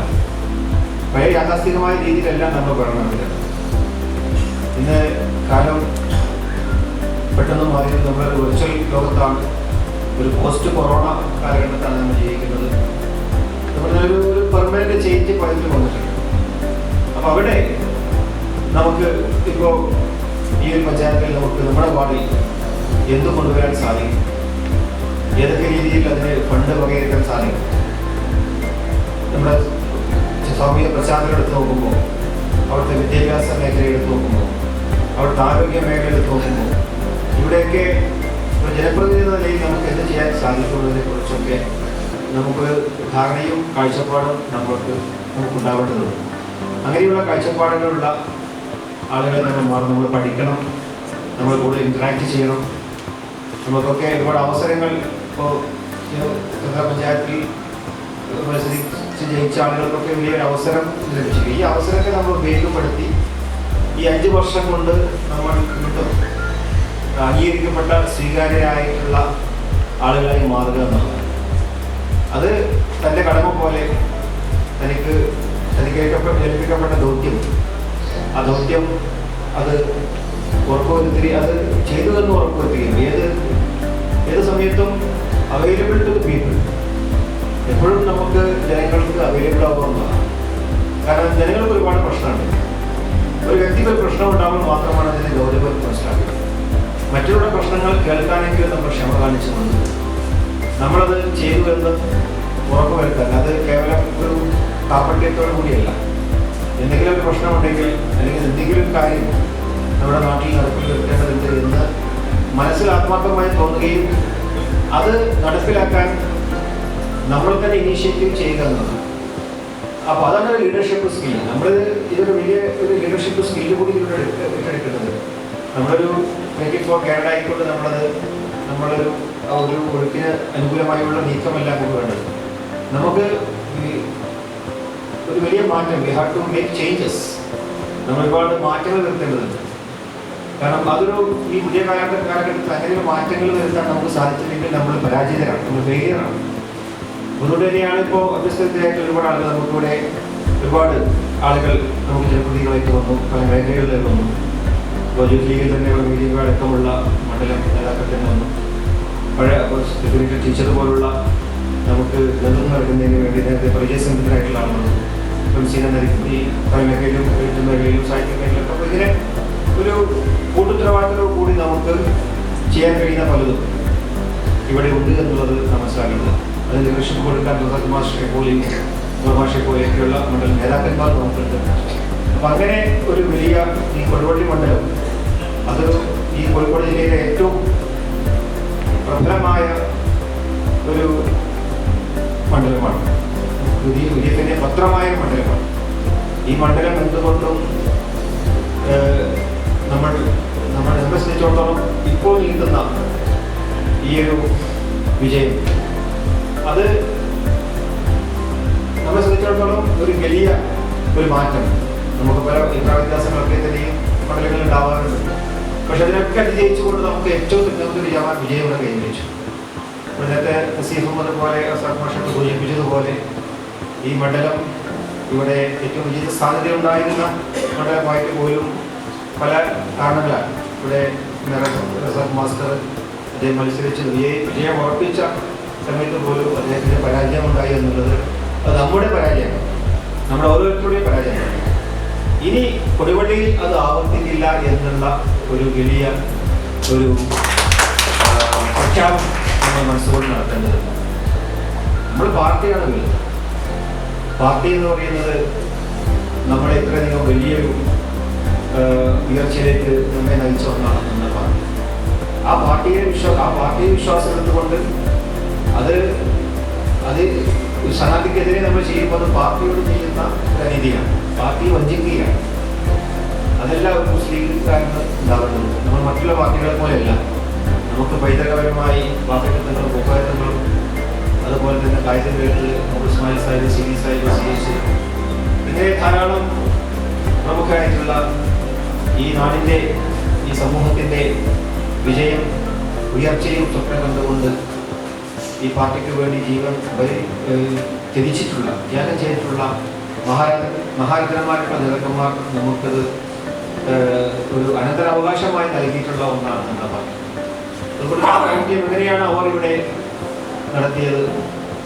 പഴയ യാഥാസ്ഥികമായ രീതിയിലല്ല നമ്മൾ ഭരണമില്ല. ഇന്ന് കാലം പെട്ടെന്ന് മാറിയത് നമ്മളൊരു വെർച്വൽ ലോകത്താണ്. ഒരു പോസ്റ്റ് കൊറോണ കാലഘട്ടത്താണ് നമ്മൾ ജീവിക്കുന്നത്. നമ്മളൊരു പെർമനന്റ് ചേഞ്ച് പതിൽ വന്നിട്ടുണ്ട്. അപ്പോൾ അവിടെ നമുക്ക് ഇപ്പോൾ ഈ ഒരു പഞ്ചായത്തിൽ നമുക്ക് നമ്മുടെ വാർഡിൽ എന്ത് കൊണ്ടുവരാൻ സാധിക്കും, ഏതൊക്കെ രീതിയിൽ അതിന് ഫണ്ട് വകയിരുത്താൻ സാധിക്കും. നമ്മുടെ സാമൂഹിക പ്രചാരണം എടുത്ത് നോക്കുമ്പോൾ, അവിടുത്തെ വിദ്യാഭ്യാസ മേഖല എടുത്ത് നോക്കുമ്പോൾ, അവിടുത്തെ ആരോഗ്യ മേഖല എടുത്ത് നോക്കുമ്പോൾ, ഇവിടെയൊക്കെ ഒരു ജനപ്രതിനിധി എന്ന നിലയിൽ നമുക്ക് എന്ത് ചെയ്യാൻ സാധിക്കുന്നതിനെ കുറിച്ചൊക്കെ നമുക്ക് ധാരണയും കാഴ്ചപ്പാടും നമുക്കുണ്ടാവേണ്ടതുണ്ട്. അങ്ങനെയുള്ള കാഴ്ചപ്പാടുകളുള്ള ആളുകളെ നമ്മൾ പഠിക്കണം, നമ്മൾ കൂടുതൽ ഇൻറ്ററാക്ട് ചെയ്യണം. നമുക്കൊക്കെ ഒരുപാട് അവസരങ്ങൾ ഇപ്പോൾ ത്രിതല പഞ്ചായത്തിൽ മത്സരിച്ച് ജയിച്ച ആളുകൾക്കൊക്കെ വലിയൊരു അവസരം ലഭിച്ചു. ഈ അവസരത്തെ നമ്മൾ ഉപയോഗപ്പെടുത്തി ഈ 5 വർഷം കൊണ്ട് നമ്മൾ വീണ്ടും അംഗീകരിക്കപ്പെട്ട സ്വീകാര്യരായിട്ടുള്ള ആളുകളായി മാറുക എന്നുള്ളതാണ്. അത് തൻ്റെ കടമ പോലെ തനിക്ക് ഏൽപ്പിക്കപ്പെട്ട ദൗത്യം, ആ ദൗത്യം അത് ഉറപ്പുവരുത്തി അത് ചെയ്തതെന്ന് ഉറപ്പുവരുത്തുകയും ഏത് സമയത്തും അവൈലബിൾ ടു ദ പീപ്പിൾ, എപ്പോഴും നമുക്ക് ജനങ്ങൾക്ക് അവൈലബിൾ ആവുന്നതാണ്. കാരണം ജനങ്ങൾക്ക് ഒരുപാട് പ്രശ്നമുണ്ട്. ഒരു വ്യക്തിക്ക് ഒരു പ്രശ്നം ഉണ്ടാകുമ്പോൾ മാത്രമാണ് അതിനെ ഗൗരവം മനസ്സിലാക്കുന്നത്. മറ്റുള്ള പ്രശ്നങ്ങൾ കേൾക്കാനെങ്കിലും നമ്മൾ ക്ഷമ കാണിച്ചുകൊണ്ട് നമ്മളത് ചെയ്തു എന്ന് ഉറപ്പുവരുത്താൻ, അത് കേവലം ഒരു കാപ്പട്യത്തോടു കൂടിയല്ല. എന്തെങ്കിലും ഒരു പ്രശ്നമുണ്ടെങ്കിൽ അല്ലെങ്കിൽ എന്തെങ്കിലും കാര്യം നമ്മുടെ നാട്ടിൽ നടപ്പിൽ വരുത്തേണ്ടതുണ്ട് എന്ന് മനസ്സിൽ ആത്മാർത്ഥമായി തോന്നുകയും അത് നടപ്പിലാക്കാൻ നമ്മൾ തന്നെ ഇനീഷ്യേറ്റീവ് ചെയ്യുക എന്നതാണ്. അപ്പോൾ അതാണ് ഒരു ലീഡർഷിപ്പ് സ്കിൽ. നമ്മൾ ഇതൊരു വലിയ ഒരു ലീഡർഷിപ്പ് സ്കില്ല് കൂടി ഇതിലൂടെ ഏറ്റെടുക്കുന്നത്. നമ്മളൊരു മേക്കിംഗ് ഫോർ കേരള ആയിക്കൊണ്ട് നമ്മളൊരു ഒഴുക്കിന് അനുകൂലമായുള്ള നീക്കമല്ല നമുക്ക് വേണ്ടത്. നമുക്ക് ഒരു വലിയ മാറ്റം, we have to make changes. നമ്മൾ ഒരുപാട് മാറ്റങ്ങൾ വരുത്തേണ്ടതുണ്ട്. കാരണം അതൊരു ഈ പുതിയ കാലഘട്ടത്തിൽ അങ്ങനെ മാറ്റങ്ങൾ വരുത്താൻ നമുക്ക് സാധിച്ചില്ലെങ്കിൽ നമ്മൾ പരാജിതരാണ്, നമ്മൾ ഫെയിലിയറാണ്. അതുകൊണ്ട് തന്നെയാണ് ഇപ്പോൾ അഭ്യസ്തരായിട്ട് ഒരുപാട് ആളുകൾ നമുക്കിവിടെ ഒരുപാട് ആളുകൾ നമുക്ക് ജനപ്രതിനിധികളായിട്ട് വന്നു, പല മേഖലകളിൽ വന്നു. ഇപ്പോൾ യൂത്ത് ലീഗിൽ തന്നെ മീഡിയ അടക്കമുള്ള മണ്ഡലം നേതാക്കൾ തന്നെ വന്നു. പഴയ ടീച്ചർ നമുക്ക് ഗന്ധം നടക്കുന്നതിന് വേണ്ടി നേരത്തെ പരിചയസമ്പന്നരായിട്ടുള്ള ആളുകൾ ഈ പല മേഖലയിലും എഴുത്ത് മേഖലയിലും സാഹിത്യ മേഖലയിലും അപ്പോൾ ഇങ്ങനെ ഒരു കൂട്ടുത്തരവാദിത്തത്തോടു കൂടി നമുക്ക് ചെയ്യാൻ കഴിയുന്ന പലതും ഇവിടെ ഉണ്ട് എന്നുള്ളത് മനസ്സിലാക്കുന്നത്. അത് ലീഡർഷിപ്പ് കൊടുക്കാൻ പ്രസാദ് മാസ്റ്ററെ പോലെയും മാഷെ പോലെയൊക്കെയുള്ള മണ്ഡല നേതാക്കന്മാർ നമുക്കുണ്ട്. അപ്പം അങ്ങനെ ഒരു വലിയ ഈ കൊടുവള്ളി മണ്ഡലം അത് ഈ കോഴിക്കോട് ജില്ലയിലെ ഏറ്റവും പ്രബലമായ ഒരു മണ്ഡലമാണ്. UDF-ന്റെ പത്രമായ മണ്ഡലമാണ്. ഈ മണ്ഡലം എന്തുകൊണ്ടും നമ്മളെ സംബന്ധിച്ചിടത്തോളം ഇപ്പോൾ നീങ്ങുന്ന ഈ ഒരു വിജയം അത് നമ്മളെ സംബന്ധിച്ചിടത്തോളം ഒരു വലിയ ഒരു മാറ്റം. നമുക്ക് പല അഭിപ്രായ വ്യത്യാസങ്ങളൊക്കെ തന്നെയും മണ്ഡലങ്ങളിൽ ഉണ്ടാവാറുണ്ട്. പക്ഷെ അതിനൊക്കെ അതിജയിച്ചുകൊണ്ട് നമുക്ക് ഏറ്റവും ഒരു വിജയം ഇവിടെ കൈവരിച്ചു. നേരത്തെ നസീഫ് മുഹമ്മദ് പോലെ സർമാഷങ്ങൾ സൂചിപ്പിച്ചതുപോലെ ഈ മണ്ഡലം ഇവിടെ ഏറ്റവും വിജയ സാധ്യത ഉണ്ടായിരുന്ന മണ്ഡലമായിട്ട് പോലും പല കാരണങ്ങളാണ് ഇവിടെ റസാഖ് മാസ്റ്റർ അദ്ദേഹം മത്സരിച്ച് വിജയം ഉറപ്പിച്ച സമയത്ത് പോലും അദ്ദേഹത്തിൻ്റെ പരാജയം ഉണ്ടായി എന്നുള്ളത് അത് നമ്മുടെ പരാജയമാണ്, നമ്മുടെ ഓരോരുത്തരുടെയും പരാജയമാണ്. ഇനി കൊടുവള്ളിയിൽ അത് ആവർത്തിക്കില്ല എന്നുള്ള ഒരു വലിയ ഒരു പ്രഖ്യാപനം നമ്മൾ മനസ്സുകൊണ്ട് നടത്തേണ്ടത്. നമ്മൾ പാർട്ടിയാണ് വലുത്. പാർട്ടി എന്ന് പറയുന്നത് നമ്മളെ ഇത്രയധികം വലിയൊരു ഉയർച്ചയിലേക്ക് നമ്മെ നയിച്ച ഒന്നാണ് നമ്മുടെ പാർട്ടി. ആ പാർട്ടിയെ വിശ്വാസം എടുത്തുകൊണ്ട് അത് സ്ഥാനാർത്ഥിക്കെതിരെ നമ്മൾ ചെയ്യുമ്പോൾ അത് പാർട്ടിയോട് ചെയ്യുന്ന ഒരു അനീതിയാണ്, പാർട്ടി വഞ്ചിക്കുകയാണ്. അതല്ല ഒരു മുസ്ലിം ലീഗുകാരന് ഉണ്ടാകുന്നത്. നമ്മൾ മറ്റുള്ള പാർട്ടികളെ പോലെയല്ല. നമുക്ക് പൈതൃകപരമായി വാർത്തകളും ഉപകാരങ്ങളും അതുപോലെ തന്നെ കായിക മേഖലയിൽ ഇസ്മായിൽ സാഹിബ്, സിബി സാഹിബ്, CH ഇങ്ങനെ ധാരാളം പ്രമുഖരായിട്ടുള്ള ഈ നാടിൻ്റെ ഈ സമൂഹത്തിൻ്റെ വിജയം ഉയർച്ചയും സ്വപ്നം കണ്ടുകൊണ്ട് ഈ പാർട്ടിക്ക് വേണ്ടി ജീവൻ ത്യജിച്ചിട്ടുള്ള ത്യാഗം ചെയ്തിട്ടുള്ള മഹാരഥന്മാരുടെ നേതാക്കന്മാർ നമുക്കത് ഒരു അനന്തരാവകാശമായി നൽകിയിട്ടുള്ള ഒന്നാണ് നമ്മുടെ പാർട്ടി. അതുകൊണ്ട് ആ രാഷ്ട്രീയം എങ്ങനെയാണ് അവർ ഇവിടെ നടത്തിയത്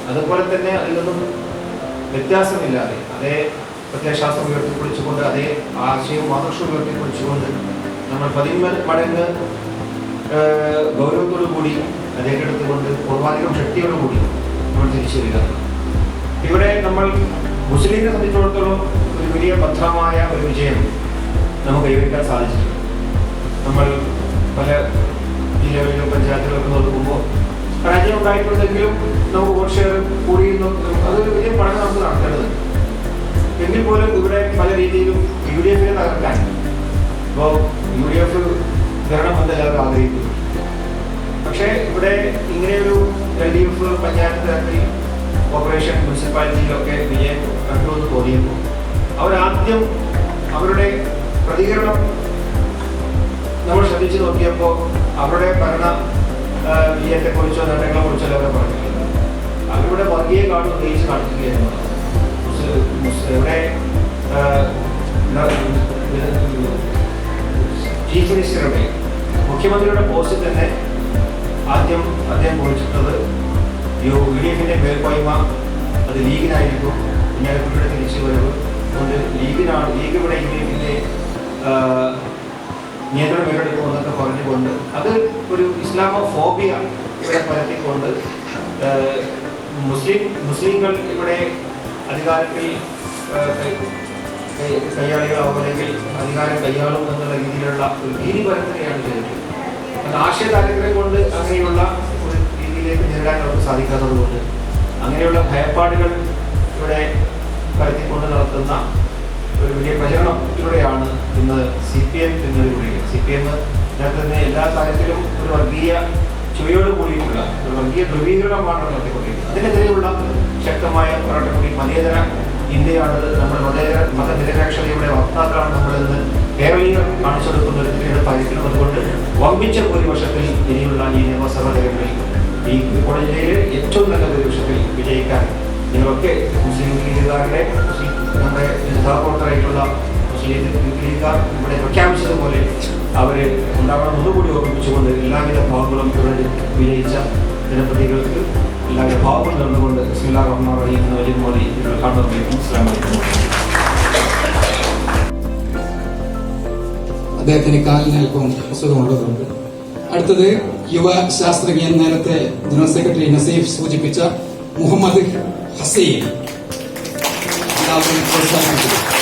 അതുപോലെ തന്നെ അതിലൊന്നും വ്യത്യാസമില്ലാതെ അതേ പ്രത്യയശാസ്ത്രം ഉയർത്തിപ്പിടിച്ചുകൊണ്ട് അതേ ആശയവും ആദർശവും ഉയർത്തിപ്പിടിച്ചുകൊണ്ട് നമ്മൾ 11 മടങ്ങ് ഗൗരവത്തോടു കൂടി രേഖയെടുത്തുകൊണ്ട് പൂർവാധികം ശക്തിയോടുകൂടി നമ്മൾ തിരിച്ചു വരിക. ഇവിടെ നമ്മൾ മുസ്ലിം ലീഗിനെ സംബന്ധിച്ചിടത്തോളം ഒരു വലിയ ഭദ്രമായ ഒരു വിജയം നമുക്ക് കൈവരിക്കാൻ സാധിച്ചിട്ടുണ്ട്. നമ്മൾ പല ജില്ലകളിലും പഞ്ചായത്തുകളൊക്കെ നോക്കുമ്പോൾ പരാജയം ഉണ്ടായിട്ടുണ്ടെങ്കിലും നമുക്ക് വോട്ട് ഷെയർ കൂടിയിരുന്നു. അതൊരു വലിയ പഠനം നമുക്ക് നടത്തേണ്ടതുണ്ട്. എങ്കിൽ പോലും ഇവിടെ പല രീതിയിലും UDF-നെ തകർക്കാൻ ഇപ്പോൾ UDF ഭരണമെന്ന് എല്ലാവരും ആഗ്രഹിക്കുന്നു. പക്ഷേ ഇവിടെ ഇങ്ങനെയൊരു LDF പഞ്ചായത്ത് തലത്തിൽ കോർപ്പറേഷൻ മുനിസിപ്പാലിറ്റിയിലൊക്കെ വിജയം കണ്ടുവെന്ന് തോന്നിയപ്പോൾ അവരാദ്യം അവരുടെ പ്രതികരണം നമ്മൾ ശ്രദ്ധിച്ചു നോക്കിയപ്പോൾ അവരുടെ ഭരണ വിജയത്തെക്കുറിച്ചോ നേട്ടങ്ങളെക്കുറിച്ചോ അവരെ പറഞ്ഞിട്ടില്ല. അവരുടെ വർഗീയ കാർഡ് ഉപയോഗിച്ച് കാണിക്കുകയാണ്. ഇവിടെ ചീഫ് മിനിസ്റ്ററുടെ മുഖ്യമന്ത്രിയുടെ പോസ്റ്റിൽ തന്നെ ആദ്യം അദ്ദേഹം കുറിച്ചിട്ടത് UDF-ന്റെ മേൽക്കോയ്മ അത് ലീഗിനായിരിക്കും, പിന്നീട് പുള്ളിയുടെ തിരിച്ചു വരവ് കൊണ്ട് ലീഗ് ഇവിടെ UDF-ന്റെ നിയന്ത്രണം ഏറ്റെടുക്കുമെന്നൊക്കെ പറഞ്ഞുകൊണ്ട് അത് ഒരു ഇസ്ലാമോഫോബിയ ഇവിടെ പരത്തിക്കൊണ്ട് മുസ്ലിങ്ങൾ ഇവിടെ അധികാരത്തിൽ കയ്യാളികളാവും അല്ലെങ്കിൽ അധികാരം കൈയാളും എന്നുള്ള രീതിയിലുള്ള ഒരു ഭീതി പരമ്പരയാണ് ചെയ്തിട്ടുള്ളത്. അത് ആശയ താല്പര്യം കൊണ്ട് അങ്ങനെയുള്ള ഒരു രീതിയിലേക്ക് നേരിടാൻ അവർക്ക് സാധിക്കാത്തത് കൊണ്ട് അങ്ങനെയുള്ള ഭയപ്പാടുകൾ ഇവിടെ പരത്തിക്കൊണ്ട് നടത്തുന്ന ഒരു വലിയ പ്രചരണത്തിലൂടെയാണ് ഇന്ന് CPM എന്നതിലൂടെ CPM നേരത്തെ തന്നെ എല്ലാ കാര്യത്തിലും ഒരു വർഗീയ ചുവയോട് കൂടിയിട്ടുള്ള ഒരു വർഗീയ ധ്രുവീകരണമാണ് നടത്തിക്കൊണ്ടിരിക്കുന്നത്. അതിനെതിരെയുള്ള ശക്തമായ പോരാട്ടം കൂടി മതേതര ഇന്ത്യയാണ്, നമ്മൾ മതനിരപേക്ഷതയുടെ വക്താക്കളാണ് നമ്മളെന്ന് കേരളീയർ കാണിച്ചു കൊടുക്കുന്ന ഒരു തിരഞ്ഞെടുപ്പായിരിക്കണം. അതുകൊണ്ട് വമ്പിച്ച ഭൂരിപക്ഷത്തിൽ ഇനിയുള്ള ഈ നിയമസഭാ തെരഞ്ഞെടുപ്പിൽ ഈ കോഴിക്കോട് ജില്ലയിലെ ഏറ്റവും നല്ല ഭൂരിപക്ഷത്തിൽ വിജയിക്കാൻ നിങ്ങളൊക്കെ മുസ്ലിം ലീഗുകാരുടെ നമ്മുടെ സഹപ്രവർത്തകരായിട്ടുള്ള മുസ്ലിം ലീഗുകാർ ഇവിടെ പ്രഖ്യാപിച്ചതുപോലെ അവർ ഉണ്ടാവണം ഒന്നുകൂടി ഓർമ്മിപ്പിച്ചുകൊണ്ട് എല്ലാവിധ ഭാവങ്ങളും ഇവിടെ വിജയിച്ച ജനപ്രതിനിധികൾക്ക് എല്ലാവിധ ഭാവങ്ങളും നടന്നുകൊണ്ട് ബിസ്മില്ലാഹിർ റഹ്മാനിർ റഹീം എന്ന വലിയ മോദി കാണുന്നതായിരിക്കും. അസ്സലാമു അലൈക്കും. അദ്ദേഹത്തിന് കാലിന് അല്പം അസുഖമുള്ളതുണ്ട്. അടുത്തത് യുവ ശാസ്ത്രജ്ഞൻ, നേരത്തെ ജനറൽ സെക്രട്ടറി നസീഫ് സൂചിപ്പിച്ച മുഹമ്മദ് ഹസീൻ. എല്ലാവരും പ്രോത്സാഹിപ്പിച്ചു.